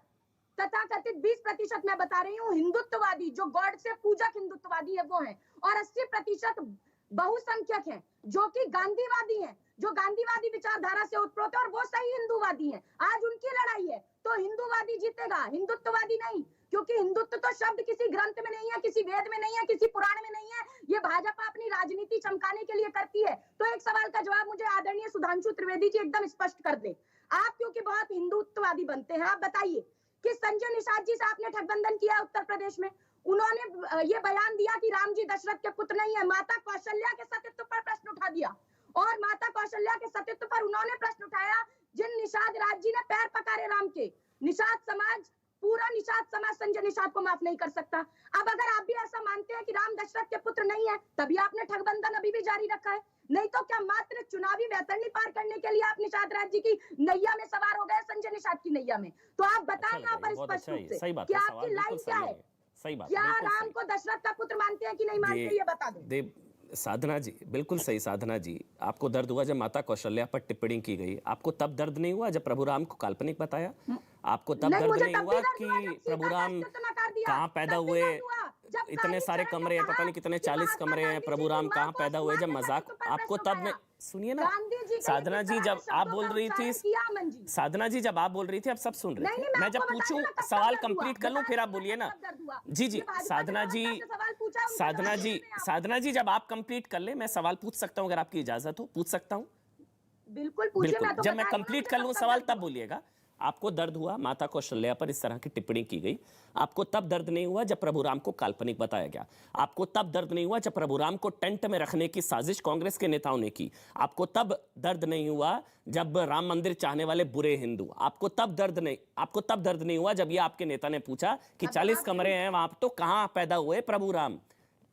तथाकथित 20% मैं बता रही हूँ हिंदुत्ववादी, जो गॉड से पूजक हिंदुत्ववादी है वो है, और 80% बहुसंख्यक हैं जो कि गांधीवादी हैं, जो गांधीवादी विचारधारा से उत्प्रोत है और वो सही हिंदूवादी हैं। आज उनकी लड़ाई है तो हिंदूवादी जीतेगा, हिंदुत्ववादी नहीं। क्योंकि हिंदुत्व तो शब्द किसी ग्रंथ में नहीं है, किसी वेद में नहीं है, किसी पुराण में नहीं है। ये भाजपा अपनी राजनीति चमकाने के लिए करती है। तो एक सवाल का जवाब मुझे आदरणीय सुधांशु त्रिवेदी जी एकदम स्पष्ट कर दे। आप क्योंकि बहुत हिंदुत्ववादी बनते हैं, आप बताइए कि संजय निषाद जी से आपने ठगबंधन किया उत्तर प्रदेश में। उन्होंने ये बयान दिया कि राम जी दशरथ के पुत्र नहीं है, माता कौशल्या के सतीत्व पर प्रश्न उठा दिया। और माता कौशल्या के सतीत्व पर उन्होंने प्रश्न उठाया जिन निषाद राज जी ने पैर पकारे राम के। निषाद समाज, पूरा निषाद समाज संजय निषाद को माफ नहीं कर सकता। अब अगर आप भी ऐसा मानते हैं कि राम दशरथ के पुत्र नहीं है, तभी आपने ठगबंधन अभी भी जारी रखा है। नहीं तो क्या मात्र चुनावी वैतरणी पार करने के लिए आप निषाद राज जी की नैया में सवार हो गए, संजय निषाद की नैया में? तो आप बताएं यहाँ पर स्पष्ट रूप से कि आपकी लाइन क्या है। सही बात, क्या राम को दशरथ का पुत्र मानते हैं कि नहीं मानते, ये बता दें। साधना जी, बिल्कुल सही। साधना जी, आपको दर्द हुआ जब माता कौशल्या पर टिप्पणी की गई, आपको तब दर्द नहीं हुआ जब प्रभु राम को काल्पनिक बताया? आपको तब दर्द नहीं हुआ कि प्रभु राम कहाँ पैदा हुए, जब इतने सारे कालीचरण ने कमरे हैं, कहा पता नहीं कितने कि 40 महात्मा कमरे हैं, गांधी प्रभु जी की राम मां कहाँ को पैदा हुए, जब अपमानित मजाक करने पर आपको प्रश्न तब में उठाया। सुनिए ना गांधी जी का साधना किस जी, तरह जब से आप शब्दों बोल का रही थी, उच्चारण किया अमन जी। साधना जी जब आप बोल रही थी, अब सब सुन रहे नहीं, थे। नहीं, मैं जब आपको पूछूं, बताने लगा, सवाल तब दर्द कंप्लीट हुआ। कर लूं, फिर आप बताने बोलिए लगा, ना। तब दर्द हुआ। जी जी, ये भाजपा साधना के जी, नेता से सवाल पूछा, उनका साधना जवाब जी, देने आप। साधना जी, जब आप कंप्लीट कर ले, मैं सवाल पूछ सकता हूं अगर आपकी इजाजत हो? पूछ सकता हूं? बिल्कुल पूछिए, बिल्कुल। मैं तो जब मैं बता रही हूँ, कंप्लीट मुझे कर कब लूं तक सवाल, दर्द तब हुआ। बोलिएगा। आपको दर्द हुआ माता कौशल्या पर इस तरह की टिप्पणी की गई, आपको तब दर्द नहीं हुआ जब प्रभु राम को काल्पनिक बताया गया, आपको तब दर्द नहीं हुआ जब प्रभु राम को टेंट में रखने की साजिश कांग्रेस के नेताओं ने की, आपको तब दर्द नहीं हुआ जब राम मंदिर चाहने वाले बुरे हिंदू, आपको तब दर्द नहीं हुआ जब ये आपके नेता ने पूछा कि 40 कमरे हैं वहां, तो कहां पैदा हुए प्रभु राम,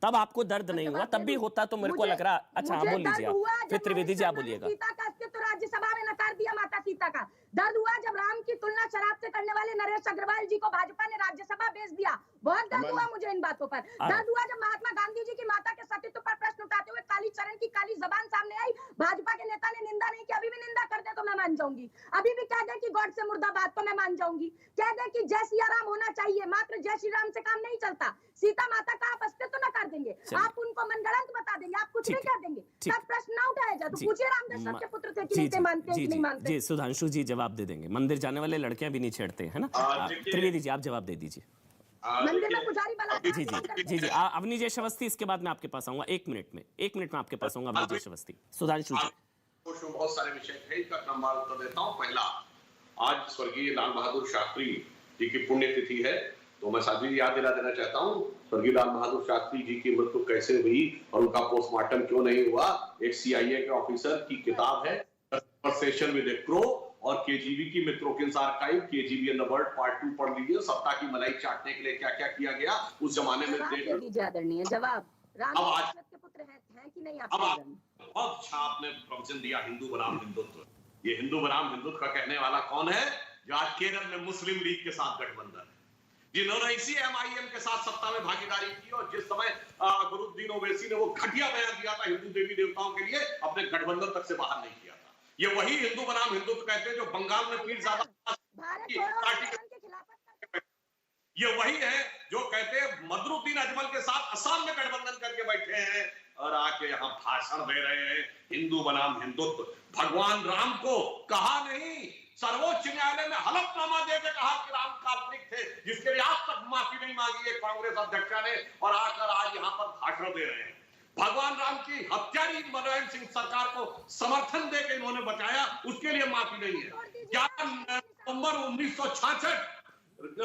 तब आपको दर्द नहीं हुआ? तब भी होता तो मेरे को लग रहा। अच्छा, हाँ, बोल लीजिए आप, फिर त्रिवेदी जी आप बोलिएगा। सीता का अस्तित्व राज्यसभा में नकार दिया माता सीता का। दर्द हुआ जब राम की तुलना शराब से करने वाले नरेश अग्रवाल जी को भाजपा ने राज्यसभा भेज दिया। बहुत दर्द हुआ मुझे इन बातों पर। दर्द हुआ जब महात्मा गांधी जी की माता के सतीत्व पर प्रश्न उठाते हुए कालीचरण की काली जबान सामने आई। भाजपा के नेता ने निंदा नहीं की, अभी भी निंदा कर दे तो मैं मान जाऊंगी, अभी भी कह दे कि गॉड से मुर्दाबाद तो मैं मान जाऊंगी, कह दे कि जय सिया राम होना चाहिए, मात्र जय श्री राम से काम नहीं चलता। सीता माता का आप अस्तित्व नकार देंगे, आप उनको मनगढ़ंत बता देंगे, आप कुछ नहीं कह देंगे, तब प्रश्न ना उठाया जाए। तो पूछिए रामदशरथ के पुत्र थे कि नहीं थे, मानते हैं कि नहीं मानते? जी, सुधांशु जी जवाब दे देंगे। मंदिर जाने वाले लड़कियां भी नहीं छेड़ते हैं ना। त्रिवेदी जी आप जवाब दे दीजिए। मंदिर में पुजारी बलात्कार जी जी जी जी, अवनी जय अवस्थी, इसके बाद मैं आपके पास आऊंगा। 1 मिनट में आपके पास आऊंगा। अवनी जय अवस्थी, सुधांशु जी। बहुत सारे विषय थे, इसका क्रमवार उत्तर देता हूँ। पहला, आज स्वर्गीय लाल बहादुर शास्त्री जी की पुण्यतिथि है, तो मैं साथी याद दिला देना चाहता हूँ स्वर्गीय लाल बहादुर शास्त्री जी की मृत्यु कैसे हुई और उनका पोस्टमार्टम क्यों नहीं हुआ। एक CIA के ऑफिसर की किताब है कन्वर्सेशन विद ए क्रो, और KGB की मित्रों archive, KGB and the world part 2 पढ़ लीजिए। सत्ता की मलाई चाटने के लिए क्या क्या किया गया उस जमाने में। आदरणीय जवाब, रामदशरथ के पुत्र हैं कि नहीं? अब बहुत अच्छा आपने प्रवचन दिया, हिंदू बनाम हिंदुत्व। ये हिंदू बनाम हिंदुत्व का कहने वाला कौन है? जो आज केरल में मुस्लिम लीग के साथ गठबंधन, जिन्होंने इसी MIM के साथ सत्ता में भागीदारी की, और जिस समय अकबरुद्दीन ओवैसी ने वो घटिया बयान दिया था हिंदू देवी देवताओं के लिए, अपने गठबंधन तक से बाहर नहीं किया था। ये वही हिंदू बनाम हिंदुत्व कहते हैं जो बंगाल में पीरजादा, ये वही है जो कहते हैं मदरुद्दीन अजमल के साथ असम में गठबंधन करके बैठे हैं और आके यहाँ भाषण दे रहे हैं हिंदू बनाम हिंदुत्व। भगवान राम को कहा नहीं, सर्वोच्च न्यायालय में हलफनामा देकर कहा कि राम काल्पनिक थे, जिसके लिए आज तक माफी नहीं मांगी है कांग्रेस अध्यक्षा ने, और आकर आज यहाँ पर भाषण दे रहे हैं। भगवान राम की हत्यारी मनमोहन सिंह सरकार को समर्थन देकर इन्होंने बचाया, उसके लिए माफी नहीं है। 11 नवंबर 1966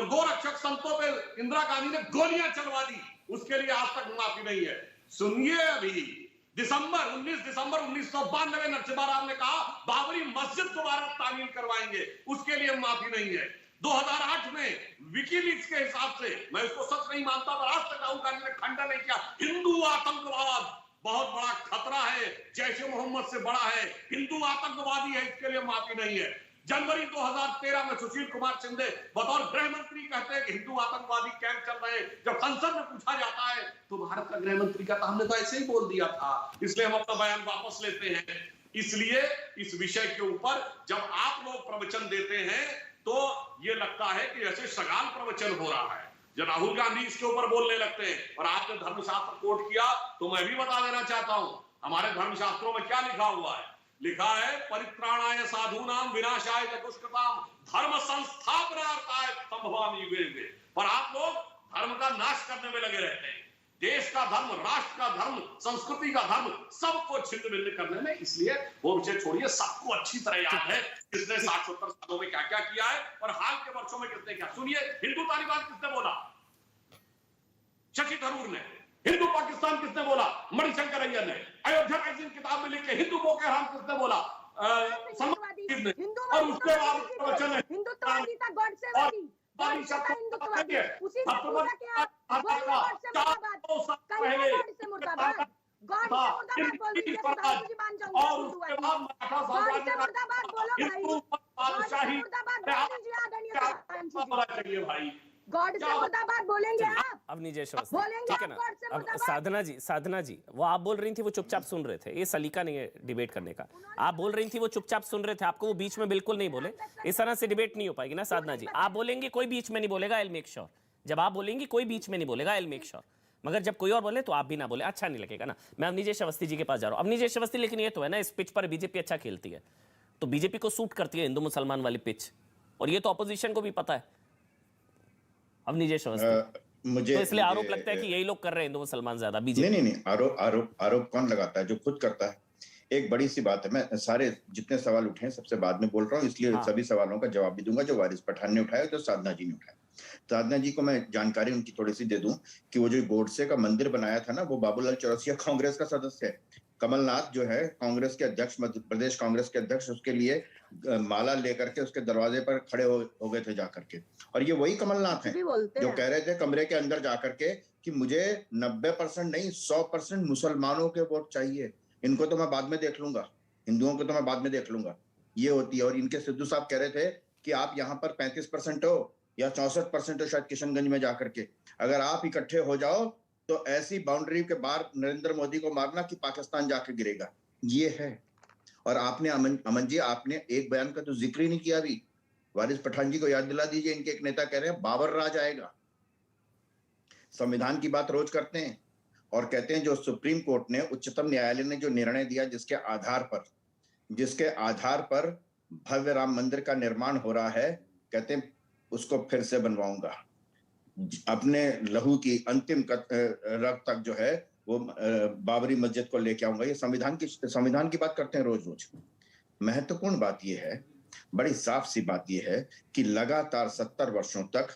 गोरक्षक संतों पे इंदिरा गांधी ने गोलियां चलवा दी, उसके लिए आज तक माफी नहीं है। सुनिए, अभी 19 दिसंबर 1992 नरसिम्हा राव ने कहा बाबरी मस्जिद दोबारा तामीर करवाएंगे, उसके लिए माफी नहीं है। 2008 में विकीलीक्स के हिसाब से, मैं उसको सच नहीं मानता, पर आज तक राहुल गांधी ने खंडन नहीं किया। हिंदू आतंकवाद बहुत बड़ा खतरा है, जैश ए मोहम्मद से बड़ा है, हिंदू आतंकवादी है, इसके लिए माफी नहीं है। जनवरी 2013 में सुशील कुमार शिंदे बतौर गृह मंत्री कहते हैं कि हिंदू आतंकवादी कैंप चल रहे हैं। जब संसद में पूछा जाता है तो भारत का गृह मंत्री का हमने तो ऐसे ही बोल दिया था, इसलिए हम अपना बयान वापस लेते हैं। इसलिए इस विषय के ऊपर जब आप लोग प्रवचन देते हैं तो ये लगता है कि जैसे सगाल प्रवचन हो रहा है, जब राहुल गांधी इसके ऊपर बोलने लगते हैं। और आपने धर्मशास्त्र कोट किया तो मैं भी बता देना चाहता हूं, हमारे धर्मशास्त्रों में क्या लिखा हुआ है? लिखा है परित्राणाय साधूनाम विनाशाय दुष्कृताम धर्म संस्थापनार्थाय संभवामि युगे युगे। पर आप लोग धर्म का नाश करने में लगे रहते हैं, देश का धर्म, राष्ट्र का धर्म, संस्कृति का धर्म, सबको छिन्न भिन्न करने में। इसलिए वो विषय छोड़िए, सबको अच्छी तरह याद है किसने 60-70 सालों में क्या क्या किया है और हाल के वर्षों में किसने क्या। सुनिए, हिंदू तालिबान किसने बोला? शशि थरूर ने। हिंदू पाकिस्तान किसने बोला? मणिशंकर अय्यर ने। अयोध्या मैगजीन किताब में लिख के हिंदू बोके हराम किसने बोला? सलमान ने। और उसके बाद प्रवचन है हिंदुत्ववादी था, गॉड से वादी, गॉड से हिंदुत्ववादी, उसी से पूरा क्या गॉड से मुर्दाबाद, कहीं गॉड से मुर्दाबाद, गॉड से मुर्दाबाद बोल दीजिए, साहब जी मान जाऊंगा। और उसके बाद मराठा गॉड से मुर्दाबाद बोलो भाई, बादशाही मुर्दाबाद बोल दीजिए आदरणीय चाहिए भाई, गॉड से मुर्दाबाद बोलेंगे आप? अब नहीं जय श्री, ठीक है ना। अब साधना जी वो आप बोल रही थी, वो चुपचाप सुन रहे थे। ये सलीका नहीं है डिबेट करने का। आप बोल रही थी, वो चुपचाप सुन रहे थे, आपको वो बीच में बिल्कुल नहीं बोले। इस तरह से डिबेट नहीं हो पाएगी ना साधना जी। आप बोलेंगी, कोई बीच में नहीं बोलेगा, आई विल मेक श्योर। जब आप बोलेंगी कोई बीच में नहीं बोलेगा, आई विल मेक श्योर। मगर जब कोई और बोले तो आप भी ना बोले, अच्छा नहीं लगेगा ना। मैं अवनीश अवस्थी जी के पास जा रहा हूं। अवनीश अवस्थी, लेकिन ये तो है ना, इस पिच पर बीजेपी अच्छा खेलती है, तो बीजेपी को सूट करती है हिंदू मुसलमान वाली पिच, और ये तो ऑपोजिशन को भी पता है। अवनीश अवस्थी, मुझे तो इसलिए आरोप लगता है कि यही लोग कर रहे हैं हिंदू मुसलमान ज्यादा। बीजेपी नहीं, आरोप कौन लगाता है? जो खुद करता है। एक बड़ी सी बात है, मैं सारे जितने सवाल उठे हैं सबसे बाद में बोल रहा हूँ, इसलिए सभी सवालों का जवाब भी दूंगा जो वारिस पठान ने उठाया, जो साधना जी ने उठाया। साधना जी को मैं जानकारी उनकी थोड़ी सी दे दूं कि वो जो गोडसे का मंदिर बनाया था ना, वो बाबूलाल चौरसिया कांग्रेस का सदस्य है। कमलनाथ जो है कांग्रेस के अध्यक्ष, मध्य प्रदेश कांग्रेस के अध्यक्ष, उसके लिए माला लेकर के उसके दरवाजे पर खड़े हो गए थे जाकर के। और ये वही कमलनाथ है जो कह रहे थे कमरे के अंदर जाकर के कि मुझे 90% नहीं 100% मुसलमानों के वोट चाहिए, इनको तो मैं बाद में देख लूंगा, हिंदुओं को तो मैं बाद में देख लूंगा। ये होती है। और इनके सिद्धू साहब कह रहे थे कि आप यहाँ पर 35% हो या 64% हो शायद किशनगंज में जाकर के, अगर आप इकट्ठे हो जाओ तो ऐसी बाउंड्री के बाहर नरेंद्र मोदी को मारना कि पाकिस्तान जाके गिरेगा। ये है। और आपने अमन जी, आपने एक बयान का तो जिक्र ही नहीं किया अभी। वारिस पठान जी को याद दिला दीजिए, इनके एक नेता कह रहे हैं बाबर राज आएगा। संविधान की बात रोज करते हैं और कहते हैं जो सुप्रीम कोर्ट ने, उच्चतम न्यायालय ने जो निर्णय दिया, जिसके आधार पर भव्य राम मंदिर का निर्माण हो रहा है, कहते हैं उसको फिर से बनवाऊंगा, अपने लहू की अंतिम रग तक जो है वो बाबरी मस्जिद को लेके आऊंगा। ये संविधान की बात करते हैं रोज रोज। महत्वपूर्ण बात यह है, बड़ी साफ सी बात यह है कि लगातार 70 वर्षों तक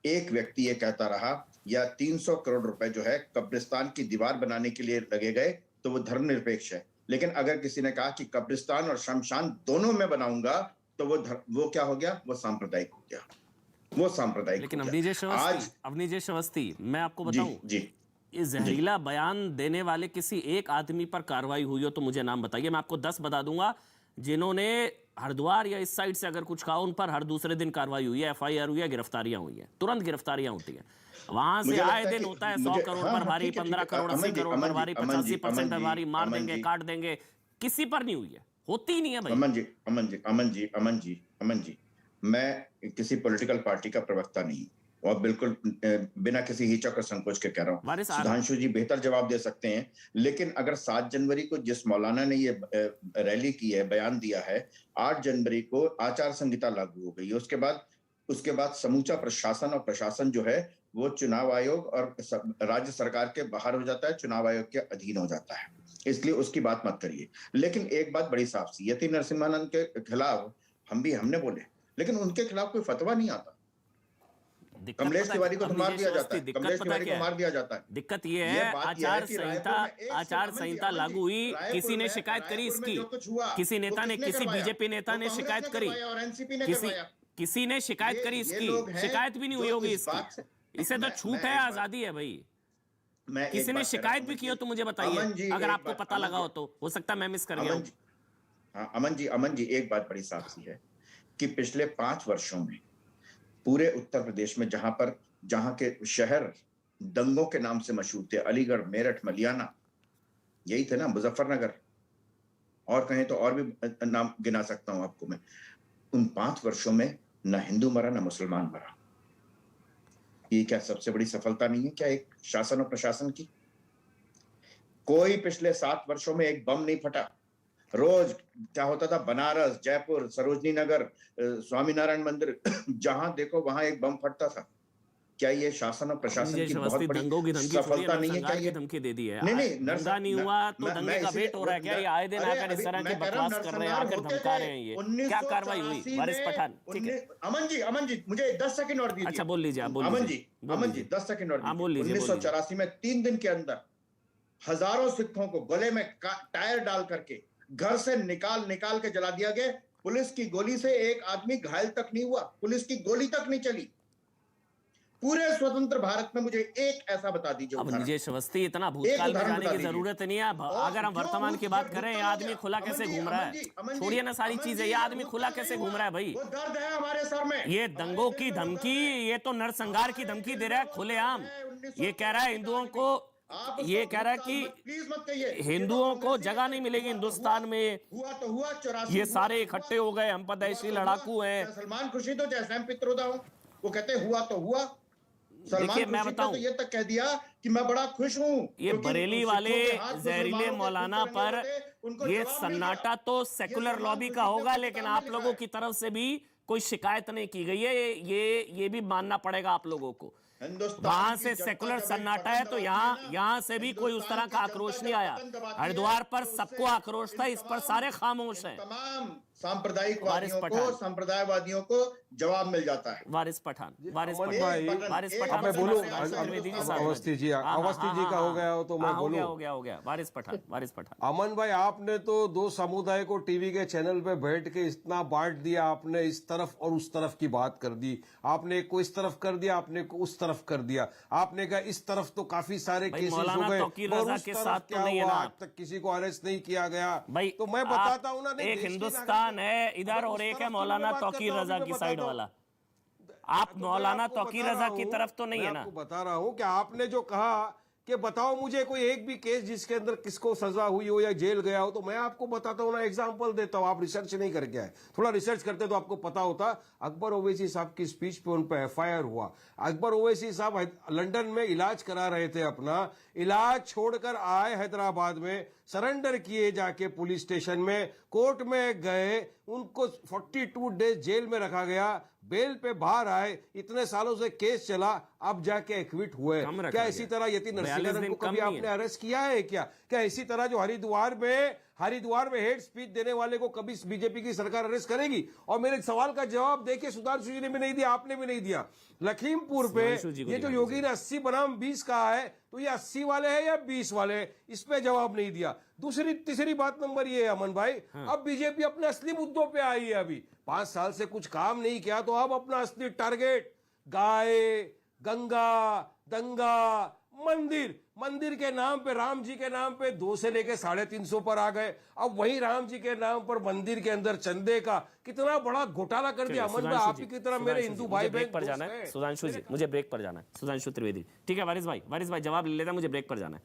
एक व्यक्ति ये कहता रहा या 300 करोड़ रुपए जो है कब्रिस्तान की दीवार बनाने के लिए लगे गए तो वो धर्मनिरपेक्ष है। लेकिन अगर किसी ने कहा कि कब्रिस्तान और शमशान दोनों में बनाऊंगा तो वो क्या हो गया? वो सांप्रदायिक हो गया, वो सांप्रदायिक। लेकिन अवनीश अवस्थी, मैं आपको बताऊं, जी ये जहरीला बयान देने वाले किसी एक आदमी पर कार्रवाई हुई हो तो मुझे नाम बताइए। मैं आपको 10 बता दूंगा जिन्होंने हरिद्वार या इस साइड से अगर कुछ कहा, उन पर हर दूसरे दिन कार्रवाई हुई है, FIR हुई है, गिरफ्तारियां हुई है, तुरंत गिरफ्तारियां होती है। वहां से आए दिन होता है 100 करोड़ पर भारी, 15 करोड़, 80 करोड़ पर भारी, 85% पर भारी, मार देंगे, काट देंगे। किसी पर नहीं हुई है, होती ही नहीं है भाई। अमन जी, मैं किसी पॉलिटिकल पार्टी का प्रवक्ता नहीं और बिल्कुल बिना किसी हिचक और संकोच के कह रहा हूँ, सुधांशु जी बेहतर जवाब दे सकते हैं। लेकिन अगर 7 जनवरी को जिस मौलाना ने ये रैली की है, बयान दिया है, 8 जनवरी को आचार संहिता लागू हो गई है, उसके बाद समूचा प्रशासन जो है वो चुनाव आयोग और राज्य सरकार के बाहर हो जाता है, चुनाव आयोग के अधीन हो जाता है, इसलिए उसकी बात मत करिए। लेकिन एक बात बड़ी साफ सी, यति नरसिम्हानंद के खिलाफ हमने बोले, लेकिन उनके खिलाफ कोई फतवा नहीं आता। कमलेश तिवारी को तो मार दिया जाता है, कमलेश तिवारी को मार दिया जाता है। दिक्कत ये है, आचार संहिता लागू हुई, किसी ने शिकायत करी इसकी, किसी नेता ने, किसी बीजेपी नेता ने शिकायत करी, किसी ने शिकायत करी इसकी, शिकायत भी नहीं हुई होगी इसकी। इसे तो छूट है, आजादी है भाई। किसी ने शिकायत भी की हो तो मुझे बताइए, अगर आपको पता लगा हो तो। हो सकता है मैं मिस कर गया हूं। अमन जी एक बात बड़ी साफ सी है कि पिछले 5 वर्षों में पूरे उत्तर प्रदेश में जहां के शहर दंगों के नाम से मशहूर थे, अलीगढ़, मेरठ, मलियाना, यही थे ना, मुजफ्फरनगर, और कहें तो और भी नाम गिना सकता हूं आपको मैं। उन 5 वर्षों में न हिंदू मरा न मुसलमान मरा। ये क्या सबसे बड़ी सफलता नहीं है क्या एक शासन और प्रशासन की? कोई पिछले 7 वर्षों में एक बम नहीं फटा। रोज क्या होता था, बनारस, जयपुर, सरोजनी नगर, स्वामीनारायण मंदिर, जहां देखो वहां एक बम फटता था। क्या ये शासन और प्रशासन की बहुत बड़ी सफलता नहीं है? क्या ये धमकी दे दी है? नहीं, दंगा नहीं हुआ तो दंगे का वेट हो रहा है क्या? ये आए दिन आकर इस तरह की बकवास कर रहे हैं, आकर धमका रहे हैं। ये क्या कार्रवाई हुई? वारिस पठान, ठीक है। अमन जी मुझे 10 सेकंड और दीजिए। अच्छा बोल लीजिए आप, अमन जी 10 सेकंड और बोल लीजिए। 1984 में 3 दिन के अंदर हजारों सिखों को गले में टायर डाल करके घर से निकाल के जला दिया गया। पुलिस की गोली से एक आदमी घायल तक नहीं हुआ, पुलिस की गोली तक नहीं चली पूरे स्वतंत्र भारत में। मुझे एक ऐसा बता दीजिए। अब नीजेश अवस्थी, इतना भूतकाल में जाने की जरूरत नहीं है। अगर हम वर्तमान की बात करें, ये आदमी खुला कैसे घूम रहा है? छोड़िए ना सारी चीजें, ये आदमी खुला कैसे घूम रहा है भाई? वो दर्द है हमारे सर में। ये दंगों की धमकी, ये तो नरसंहार की धमकी दे रहा है खुलेआम। ये कह रहा है हिंदुओं को, ये कह रहा है कि हिंदुओं को जगह नहीं मिलेगी हिंदुस्तान में। हुआ तो हुआ, 84 ये सारे इकट्ठे हो गए, हम पैदाइशी लड़ाकू हैं। सलमान खुर्शीद हो चाहे सैम पित्रोदा हो, वो कहते हुआ तो हुआ। सलमान मैं खुर्शीद ने बताऊं, तो ये तक कह दिया कि मैं बड़ा खुश हूं। ये बरेली वाले जहरीले मौलाना पर ये सन्नाटा तो सेकुलर लॉबी का होगा, लेकिन आप लोगों की तरफ से भी कोई शिकायत नहीं की गई है। ये भी मानना पड़ेगा आप लोगों को। वहां से सेकुलर सन्नाटा है, तो यहाँ से भी कोई उस तरह का आक्रोश नहीं आया। हरिद्वार पर सबको आक्रोश था, इस पर सारे खामोश हैं। तमाम सांप्रदायवादियों को जवाब मिल जाता है। वारिस पठान मैं बोलूं, अवस्थी जी का हो गया हो तो मैं बोलूं। हो गया वारिस पठान। अमन भाई, आपने तो दो समुदाय को टीवी के चैनल पे बैठ के इतना बांट दिया, आपने इस तरफ और उस तरफ की बात कर दी। आपने को इस तरफ कर दिया, आपने को उस तरफ कर दिया। आपने कहा इस तरफ तो काफी सारे केसेस हो गए और उस तरफ क्या हुआ, आज तक किसी को अरेस्ट नहीं किया गया। तो मैं बताता हूँ ना, एक हिंदुस्तान है इधर और एक है मौलाना तौकीर रजा की साइड वाला। आप मौलाना तौकीर रजा की तरफ तो नहीं है ना। आपको बता रहा हूं कि आपने जो कहा कि बताओ मुझे कोई एक भी केस जिसके अंदर किसको सजा हुई हो या जेल गया हो, तो मैं आपको बताता हूं ना, एग्जांपल देता हूं। आप रिसर्च नहीं करके आए, थोड़ा रिसर्च करते तो आपको पता होता। अकबर ओवैसी साहब की स्पीच पे उन पर FIR हुआ। अकबर ओवैसी साहब लंदन में इलाज करा रहे थे, अपना इलाज छोड़कर आए हैदराबाद में, सरेंडर किए जाके पुलिस स्टेशन में, कोर्ट में गए, उनको 42 डेज जेल में रखा गया, बेल पे बाहर आए, इतने सालों से केस चला, अब जाके एक्विट हुए। क्या इसी तरह यति नरसिंहन को कभी आपने अरेस्ट किया है क्या इसी तरह जो हरिद्वार में हेड स्पीच देने वाले को कभी बीजेपी की सरकार अरेस्ट करेगी? और मेरे सवाल का जवाब देखिए, सुधांशु जी ने भी नहीं दिया, आपने भी नहीं दिया। लखीमपुर पे ये जो योगी ने 80 बनाम 20 कहा है, तो ये 80 वाले हैं या 20 वाले हैं, इस पे जवाब नहीं दिया। तीसरी बात नंबर ये है अमन भाई, अब बीजेपी अपने असली मुद्दों पे आई है। अभी 5 साल से कुछ काम नहीं किया, तो अब अपना असली टारगेट गाय, गंगा, दंगा, मंदिर के नाम पे, राम जी के नाम पे 2 से लेके 350 पर आ गए। अब वही राम जी के नाम पर मंदिर के अंदर चंदे का कितना बड़ा घोटाला कर दिया। अमन भाई, आप ही की तरह मेरे हिंदू भाई बहन पर जाना है। सुधांशु जी, मुझे ब्रेक पर जाना है। सुधांशु त्रिवेदी, ठीक है। वारिस भाई जवाब ले लेता, मुझे ब्रेक पर जाना है।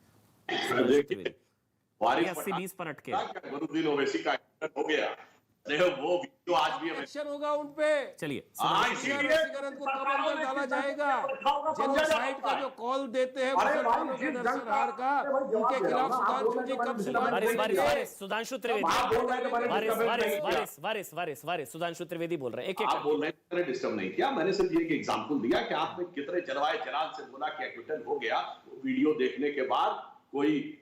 80-20 पर अटके हो गया, वो वीडियो आज भी एक्शन होगा उन पे। चलिए, को कब अंदर डाला जाएगा? जेनोसाइड का जो कॉल देते हैं मुसलमानों के नरसंहार का, उनके खिलाफ सुधांशु जी कब सुधांशु त्रिवेदी वारिस सुधांशु त्रिवेदी बोल रहे हैं। आप बोल रहे हैं, मैंने डिस्टर्ब नहीं किया, मैंने सिर्फ ये एग्जांपल दिया कि आपने कितने चलवाए चलाल से बोला कि एक्विटल हो गया। वीडियो देखने के बाद कोई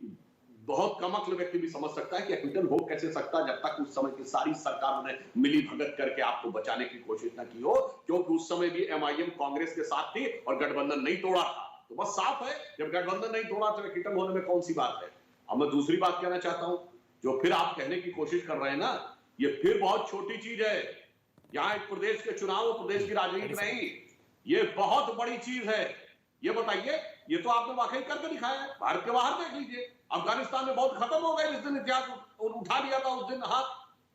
बहुत कम अक्ल व्यक्ति भी समझ सकता है कि एक्विटल हो कैसे सकता, जब तक उस समय की सारी सरकार ने मिली भगत करके आपको बचाने की कोशिश न की हो, क्योंकि उस समय भी MIM कांग्रेस के साथ थी और गठबंधन नहीं तोड़ा था। तो बस साफ है, जब गठबंधन नहीं तोड़ा तो एक्विटल होने में कौन सी बात है। अब मैं दूसरी बात कहना चाहता हूं, जो फिर आप कहने की कोशिश कर रहे हैं ना, ये फिर बहुत छोटी चीज है। यहाँ एक प्रदेश के चुनाव, प्रदेश की राजनीति नहीं, ये बहुत बड़ी चीज है। ये बताइए, ये तो आपने वाकई करके दिखाया है। भारत के बाहर देख लीजिए, अफगानिस्तान में बहुत खत्म हो गए जिस दिन इतिहास उठा लिया था उस दिन हाथ,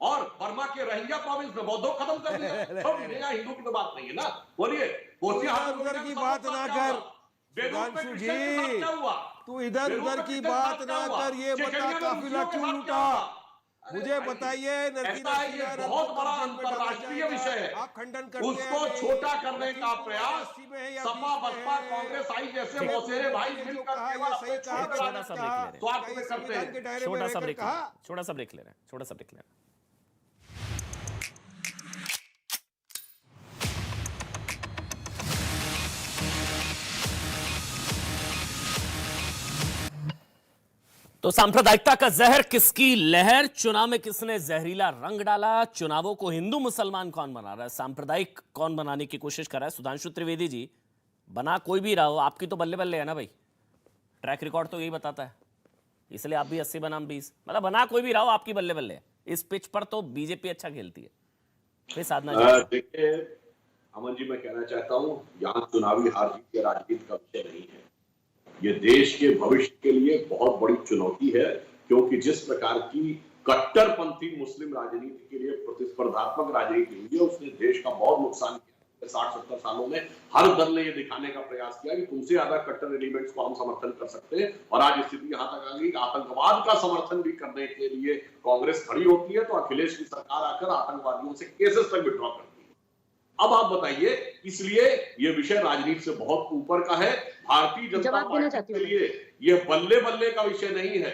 और बर्मा के रोहिंग्या प्रोविंस में बौद्धों खत्म कर दिया। छोड़ दीजिए, हिंदू की तो बात नहीं है ना। बोलिए, उधर की बात ना कर सुधांशु जी, तू इधर उधर की बात ना कर। ये बता काफिला क्यों लूटा, मुझे बताइए। बहुत बड़ा अंतरराष्ट्रीय विषय है, आप खंडन करते उसको छोटा करने का प्रयास सपा बसपा कांग्रेस आई जैसे मौसेरे भाई मिलकर छोटा सा ब्रेक ले रहे हैं। तो सांप्रदायिकता का जहर किसकी लहर, चुनाव में किसने जहरीला रंग डाला, चुनावों को हिंदू मुसलमान कौन बना रहा है, सांप्रदायिक कौन बनाने की कोशिश कर रहा है? सुधांशु त्रिवेदी जी, बना कोई भी रहा हो, आपकी तो बल्ले बल्ले है ना भाई, ट्रैक रिकॉर्ड तो यही बताता है, इसलिए आप भी 80 बनाम 20, मतलब बना कोई भी रहा हो, आपकी बल्ले बल्ले है। इस पिच पर तो बीजेपी अच्छा खेलती है। फिर साधना देखिए अमन जी, मैं कहना चाहता हूँ, यहाँ चुनावी हार जीत के राजनीति का विषय नहीं है, ये देश के भविष्य के लिए बहुत बड़ी चुनौती है। क्योंकि जिस प्रकार की कट्टरपंथी मुस्लिम राजनीति के लिए प्रतिस्पर्धात्मक राजनीति हुई है, उसने देश का बहुत नुकसान किया। 60-70 सालों में हर दल ने यह दिखाने का प्रयास किया कि तुमसे ज्यादा कट्टर एलिमेंट्स को हम समर्थन कर सकते हैं, और आज स्थिति यहाँ तक आ गई कि आतंकवाद का समर्थन भी करने के लिए कांग्रेस खड़ी होती है तो अखिलेश की सरकार आकर आतंकवादियों से केसेस तक विड्रॉ करती है। अब आप बताइए, इसलिए ये विषय राजनीति से बहुत ऊपर का है। भारतीय जनता पार्टी के लिए ये बल्ले बल्ले का विषय नहीं है,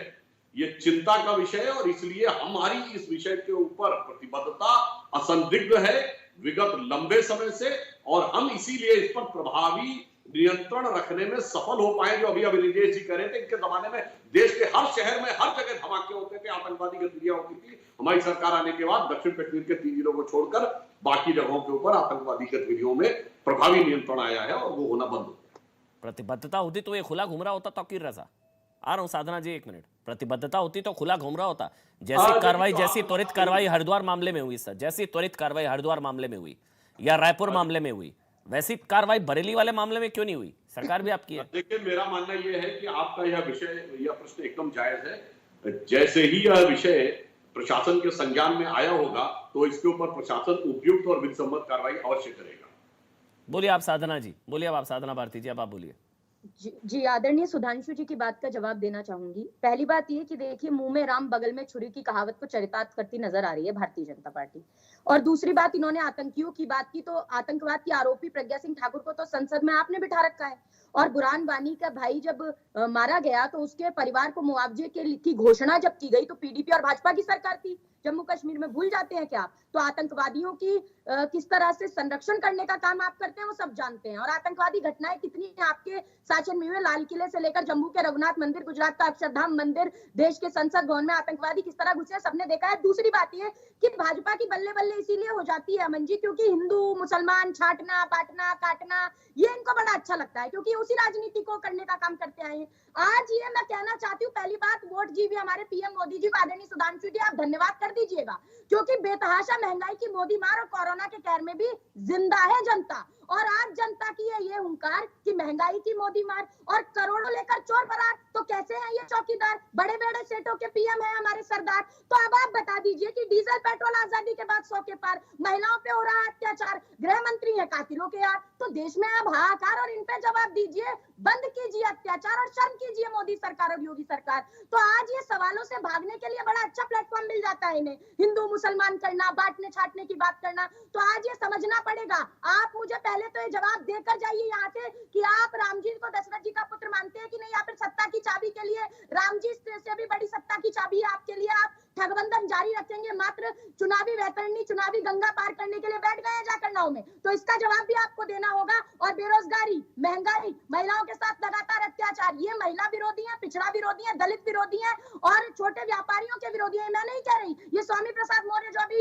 ये चिंता का विषय है। और इसलिए हमारी इस विषय के ऊपर प्रतिबद्धता असंदिग्ध है विगत लंबे समय से, और हम इसीलिए इस पर प्रभावी नियंत्रण रखने में सफल हो पाए। जो अभी अभिनिदेश जी कह रहे थे, इनके जमाने में देश के हर शहर में हर जगह धमाके होते थे, आतंकवादी गतिविधियां होती थी। हमारी सरकार आने के बाद दक्षिण कश्मीर के 3 जिलों को छोड़कर बाकी जगहों के ऊपर आतंकवादी गतिविधियों में प्रभावी नियंत्रण आया है, और वो होना बंद हो गया। प्रतिबद्धता होती तो ये खुला घूम रहा होता तौकीर रजा। आ रहा हूं साधना जी, 1 मिनट। प्रतिबद्धता होती तो खुला घूम रहा होता। जैसी कार्रवाई, जैसी त्वरित कार्रवाई हरिद्वार मामले में हुई सर, जैसी त्वरित कार्रवाई हरिद्वार मामले में हुई या रायपुर मामले में हुई, वैसी कार्रवाई बरेली वाले मामले में क्यों नहीं हुई? सरकार भी आपकी है। देखिए, मेरा मानना यह है कि आपका यह विषय, यह प्रश्न एकदम जायज है। जैसे ही यह विषय प्रशासन के संज्ञान में आया होगा तो इसके ऊपर प्रशासन उपयुक्त और विधिसम्मत कार्रवाई अवश्य करेगा। बोलिए आप साधना जी, बोलिए आप साधना भारती जी, अब आप बोलिए। जी आदरणीय सुधांशु जी की बात का जवाब देना चाहूंगी। पहली बात ये कि देखिए, मुंह में राम बगल में छुरी की कहावत को चरितार्थ करती नजर आ रही है भारतीय जनता पार्टी। और दूसरी बात, इन्होंने आतंकियों की बात की, तो आतंकवाद की आरोपी प्रज्ञा सिंह ठाकुर को तो संसद में आपने बिठा रखा है। और बुरहान वानी का भाई जब मारा गया तो उसके परिवार को मुआवजे की घोषणा जब की गई तो पीडीपी और भाजपा की सरकार थी जम्मू कश्मीर में। भूल जाते हैं क्या? तो आतंकवादियों की किस तरह से संरक्षण करने का काम आप करते हैं वो सब जानते हैं। और आतंकवादी घटनाएं कितनी आपके शासन में हुए, लाल किले से लेकर जम्मू के रघुनाथ मंदिर, गुजरात का अक्षरधाम मंदिर, देश के संसद भवन में आतंकवादी किस तरह घुसे, सबने देखा है। दूसरी बात ये कि भाजपा की बल्ले बल्ले इसीलिए हो जाती है अमन जी, क्योंकि हिंदू मुसलमान छांटना पाटना काटना ये इनको बड़ा अच्छा लगता है, क्योंकि उसी राजनीति को करने का काम करते आए हैं। आज ये मैं कहना चाहती हूँ, पहली बात, वोट जी भी हमारे पीएम मोदी जी को, आदरणीय सुधांशु जी आप धन्यवाद कर दीजिएगा, क्योंकि बेतहाशा महंगाई की मोदी मार और कोरोना के कहर में भी जिंदा है जनता। और आज जनता की है ये हुंकार कि महंगाई की मोदी मार और करोड़ों लेकर चोर फरार, तो कैसे हैं ये चौकीदार? बड़े बड़े सेठों के पीएम है हमारे सरदार। तो अब आप बता दीजिए कि डीजल पेट्रोल आजादी के बाद 100 के पार, महिलाओं पे हो रहा अत्याचार, गृह मंत्री है कातिलों के यार। तो देश में अब हाहाकार, और इन पे जवाब दीजिए, बंद कीजिए अत्याचार और शर्म कीजिए मोदी सरकार और योगी सरकार। तो आज ये सवालों से भागने के लिए बड़ा अच्छा प्लेटफॉर्म मिल जाता है इन्हें, हिंदू मुसलमान करना, बांटने छाटने की बात करना। तो आज ये समझना पड़ेगा। आप मुझे पहले तो ये जवाब देकर जाइए यहाँ से कि आप राम जी को दशरथ जी का पुत्र मानते हैं कि नहीं, या फिर सत्ता की चाबी के लिए राम जी से भी बड़ी सत्ता की चाबी है आपके लिए? आप ठगबंधन जारी रखेंगे, मात्र चुनावी वैतरणी, चुनावी गंगा पार करने के लिए बैठ गए हैं जाकर नाव में? तो इसका जवाब भी आपको देना होगा। और बेरोजगारी, महंगाई, महिलाओं के साथ लगातार अत्याचार, ये महिला विरोधी है, पिछड़ा विरोधी है, दलित विरोधी है और छोटे व्यापारियों के विरोधी है। मैं नहीं कह रही, ये स्वामी प्रसाद मौर्य जो अभी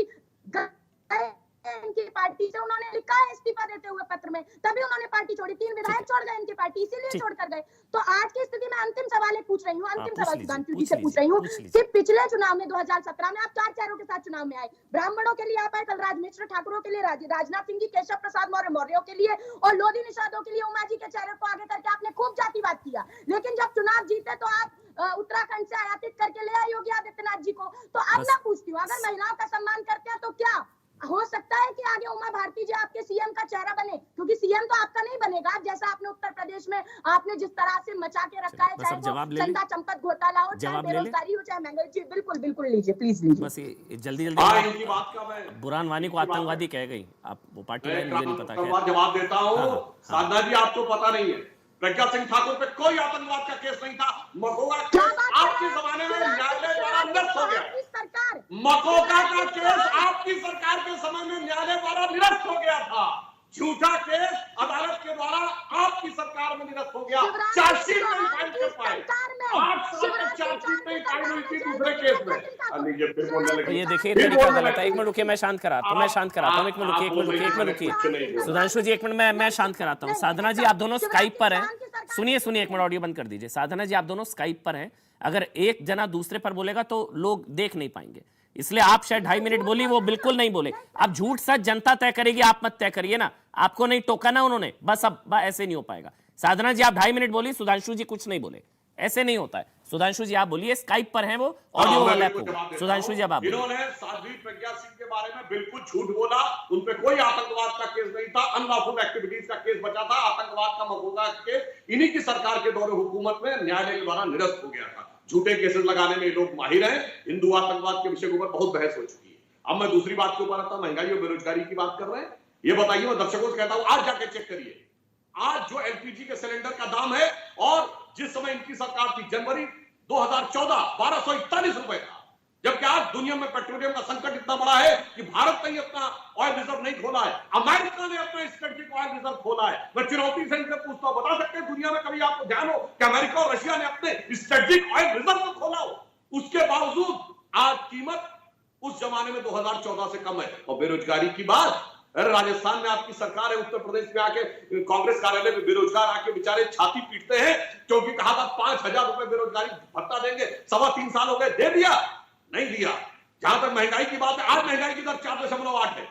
इनकी पार्टी से, उन्होंने लिखा है इस्तीफा देते हुए पत्र में, तभी उन्होंने पार्टी छोड़ी। 3 विधायक छोड़ गए इनकी पार्टी, इसीलिए छोड़कर गए। तो आज की स्थिति में अंतिम सवाल पूछ रही हूँ, अंतिम सवाल सुधांशु जी से पूछ रही हूँ। सिर्फ पिछले चुनाव में 2017 में आप 4 चेहरों के साथ चुनाव में आए। ब्राह्मणों के लिए आप आए, कलराज मिश्र, ठाकुरों के लिए राजनाथ सिंह जी, केशव प्रसाद मौर्य मौर्यों के लिए, और लोधी निषादों के लिए उमा जी के चेहरे को आगे करके आपने खूब जातिवाद किया। लेकिन जब चुनाव जीते तो आप उत्तराखंड से आयातित करके ले आए योगी आदित्यनाथ जी को। तो अब मैं पूछती हूँ, अगर महिलाओं का सम्मान करते हैं तो क्या हो सकता है कि आगे उमा भारती जी आपके सीएम का चेहरा बने? क्योंकि सीएम तो आपका नहीं बनेगा, जैसा आपने उत्तर प्रदेश में आपने जिस तरह से मचा के रखा है, चाहे वो चंदा चंपत घोटाला हो, चाहे बेरोजगारी हो, चाहे महंगाई। जी बिल्कुल बिल्कुल, लीजिए प्लीज लीजिए। बस ये जल्दी जल्दी बुरहान वानी को आतंकवादी कह गई आप, वो पार्टी में मुझे नहीं पता। जवाब देता हूँ साधना जी, आपको पता नहीं है, प्रज्ञा सिंह ठाकुर पे कोई आतंकवाद का केस नहीं था। मकोका केस आपके जमाने में न्यायालय द्वारा निरस्त हो गया। मकोका का केस आपकी सरकार के समय में न्यायालय द्वारा निरस्त हो गया था। झूठा केस अदालत के द्वारा आपकी सरकार में निरस्त हो गया। चार्जशीट नहीं फाइल कर पाए, 8 साल तक चार्जशीट नहीं फाइल हुई थी दूसरे केस में। ये देखिए तरीका गलत है। 1 मिनट रुकिए, मैं शांत कराता हूँ, मैं शांत कराता हूँ। 1 मिनट रुकिए सुधांशु जी, 1 मिनट मैं शांत कराता हूँ। साधना जी आप दोनों स्काइप पर हैं, सुनिए 1 मिनट ऑडियो बंद कर दीजिए। साधना जी आप दोनों स्काइप पर हैं, अगर एक जना दूसरे पर बोलेगा तो लोग देख नहीं पाएंगे, इसलिए आप शायद 2.5 मिनट बोली, वो बिल्कुल नहीं बोले। अब झूठ सच जनता तय करेगी, आप मत तय करिए ना, आपको नहीं टोका ना उन्होंने, बस अब ऐसे नहीं हो पाएगा। साधना जी आप 2.5 मिनट बोली, सुधांशु जी कुछ नहीं बोले, ऐसे नहीं होता है। सुधांशु जी आप बोलिए, स्काइप पर हैं वो, ऑडियो ओवरलैप हो। सुधांशु जी अब आप इन्होंने साध्वी प्रज्ञा सिंह के बारे में बिल्कुल झूठ बोला, उन पे कोई आतंकवाद का केस नहीं था, अनलॉफुल एक्टिविटीज का केस बचा था। आतंकवाद का मकोका केस इन्हीं की सरकार के दौरे हुकूमत में न्यायालय के द्वारा निरस्त हो गया था। झूठे केसेस लगाने में ये लोग माहिर हैं। हिंदू आतंकवाद के विषय के ऊपर बहुत बहस हो चुकी है। अब मैं दूसरी बात के ऊपर आता हूं, महंगाई और बेरोजगारी की बात कर रहे हैं। ये बताइए, मैं दर्शकों से कहता हूं आज जाके चेक करिए, आज जो एलपीजी के सिलेंडर का दाम है और जिस समय इनकी सरकार थी जनवरी 2014 1241 रुपए था, जबकि आज दुनिया में पेट्रोलियम का संकट इतना बड़ा है कि भारत ने ही अपना ऑयल रिजर्व नहीं खोला है, अमेरिका ने अपना स्ट्रेटेजिक ऑयल रिजर्व खोला है। मैं चुनौती से इनसे पूछता हूं, बता सकते हैं दुनिया में कभी आपको ध्यान हो कि अमेरिका और रशिया ने अपने स्ट्रेटेजिक ऑयल रिजर्व को खोला हो? उसके बावजूद आज कीमत उस जमाने में 2014 से कम है। और बेरोजगारी की बात, अरे राजस्थान में आपकी सरकार है, उत्तर प्रदेश में आके कांग्रेस कार्यालय में बेरोजगार आके बेचारे छाती पीटते हैं क्योंकि कहा था 5,000 रुपए बेरोजगारी भत्ता देंगे, 3.25 साल हो गए, दे दिया? नहीं दिया। जहां तक महंगाई की बात है, आज महंगाई की दर 4.8 है।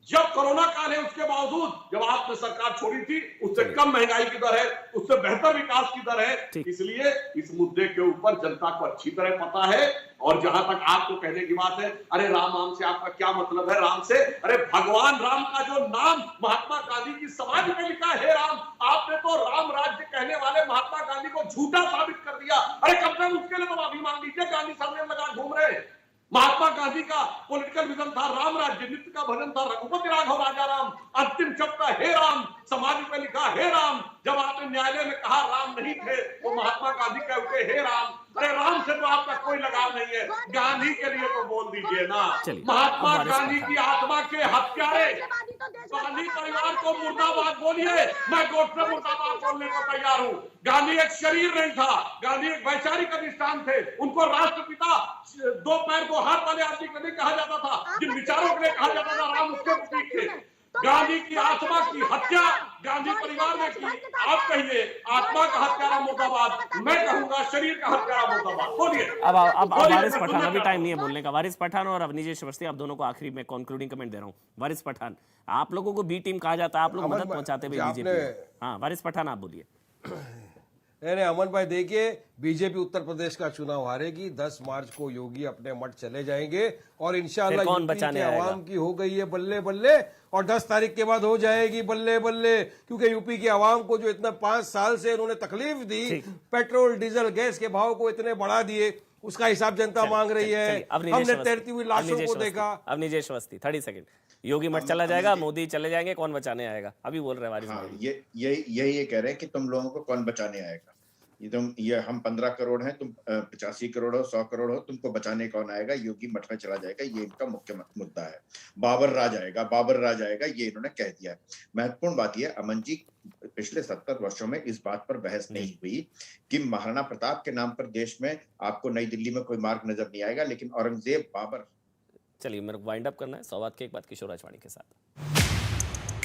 जब कोरोना काल है उसके बावजूद जब आपने सरकार छोड़ी थी उससे कम महंगाई की दर है, उससे बेहतर विकास की दर है। इसलिए इस मुद्दे के ऊपर जनता को अच्छी तरह पता है। और जहां तक आपको कहने की बात है, अरे राम से आपका क्या मतलब है? राम से, अरे भगवान राम का जो नाम महात्मा गांधी की समाधि में लिखा है राम, आपने तो राम राज्य कहने वाले महात्मा गांधी को झूठा साबित कर दिया। अरे कम से कम उसके लिए तो माफी मांग लीजिए, गांधी सामने लगा घूम रहे हैं। महात्मा गांधी का पॉलिटिकल विजन था राम राज्य, नित्य का भजन था रघुपति राघव राजा राम, अंतिम शब्द था हे राम, समाधि पे लिखा हे राम। जब आपने न्यायालय में कहा राम नहीं थे तो महात्मा गांधी कह उठे हे राम। अरे राम से तो आपका कोई लगाव नहीं है, गांधी के लिए तो बोल दीजिए ना। महात्मा गांधी की आत्मा के हत्यारे गांधी परिवार को मुर्दाबाद बोलिए, मैं गोडसे मुर्दाबाद बोलने को तैयार हूँ। गांधी एक शरीर नहीं था, गांधी एक वैचारिक अधिष्ठान थे। उनको राष्ट्रपिता दो पैर दो हाथ वाले आदमी को नहीं कहा जाता था, जिन विचारों के लिए कहा जाता था राम उसके प्रतीक थे। गांधी की आत्मा की हत्या गांधी परिवार ने की। आप कहिए आत्मा का हत्यारा मुर्दाबाद, मैं कहूंगा शरीर का हत्यारा मुर्दाबाद। बोलिए। अब वारिस पठान, अभी टाइम नहीं है बोलने का। वारिस पठान और अवनीश अवस्थी, आप दोनों को आखिरी में कंक्लूडिंग कमेंट दे रहा हूँ। वारिस पठान, आप लोगों को बी टीम कहा जाता है, आप लोग मदद पहुंचाते हुए बीजेपी। हाँ वारिस पठान आप बोलिए। नहीं अमन भाई देखिए, बीजेपी उत्तर प्रदेश का चुनाव हारेगी। 10 मार्च को योगी अपने मठ चले जाएंगे और इंशाल्लाह यूपी के आवाम की हो गई है बल्ले बल्ले, और 10 तारीख के बाद हो जाएगी बल्ले बल्ले, क्योंकि यूपी की आवाम को जो इतना 5 साल से उन्होंने तकलीफ दी, पेट्रोल डीजल गैस के भाव को इतने बढ़ा दिए, उसका हिसाब जनता मांग रही है। हमने तैरती हुई लाशों को देखा। अवनीश अवस्थी 30 सेकंड। योगी मठ चला जाएगा, मोदी चले जाएंगे, कौन बचाने आएगा? अभी बोल रहे वारिस भाई। ये कह रहे हैं कि तुम लोगों को कौन बचाने आएगा? ये हम 15 करोड़ हैं, तुम 85 करोड़ हो, 100 करोड़ हो, तुमको बचाने कौन आएगा? योगी मठ में चला जाएगा, ये इनका मुख्य मुद्दा है। बाबर राज आएगा, ये इन्होंने कह दिया है। महत्वपूर्ण बात यह, अमन जी, पिछले 70 वर्षों में इस बात पर बहस नहीं हुई कि महाराणा प्रताप के नाम पर देश में आपको नई दिल्ली में कोई मार्ग नजर नहीं आएगा, लेकिन औरंगजेब, बाबर। चलिए मेरे को वाइंड अप करना है। सौवाद के एक बात किशोर राजवाणी के साथ।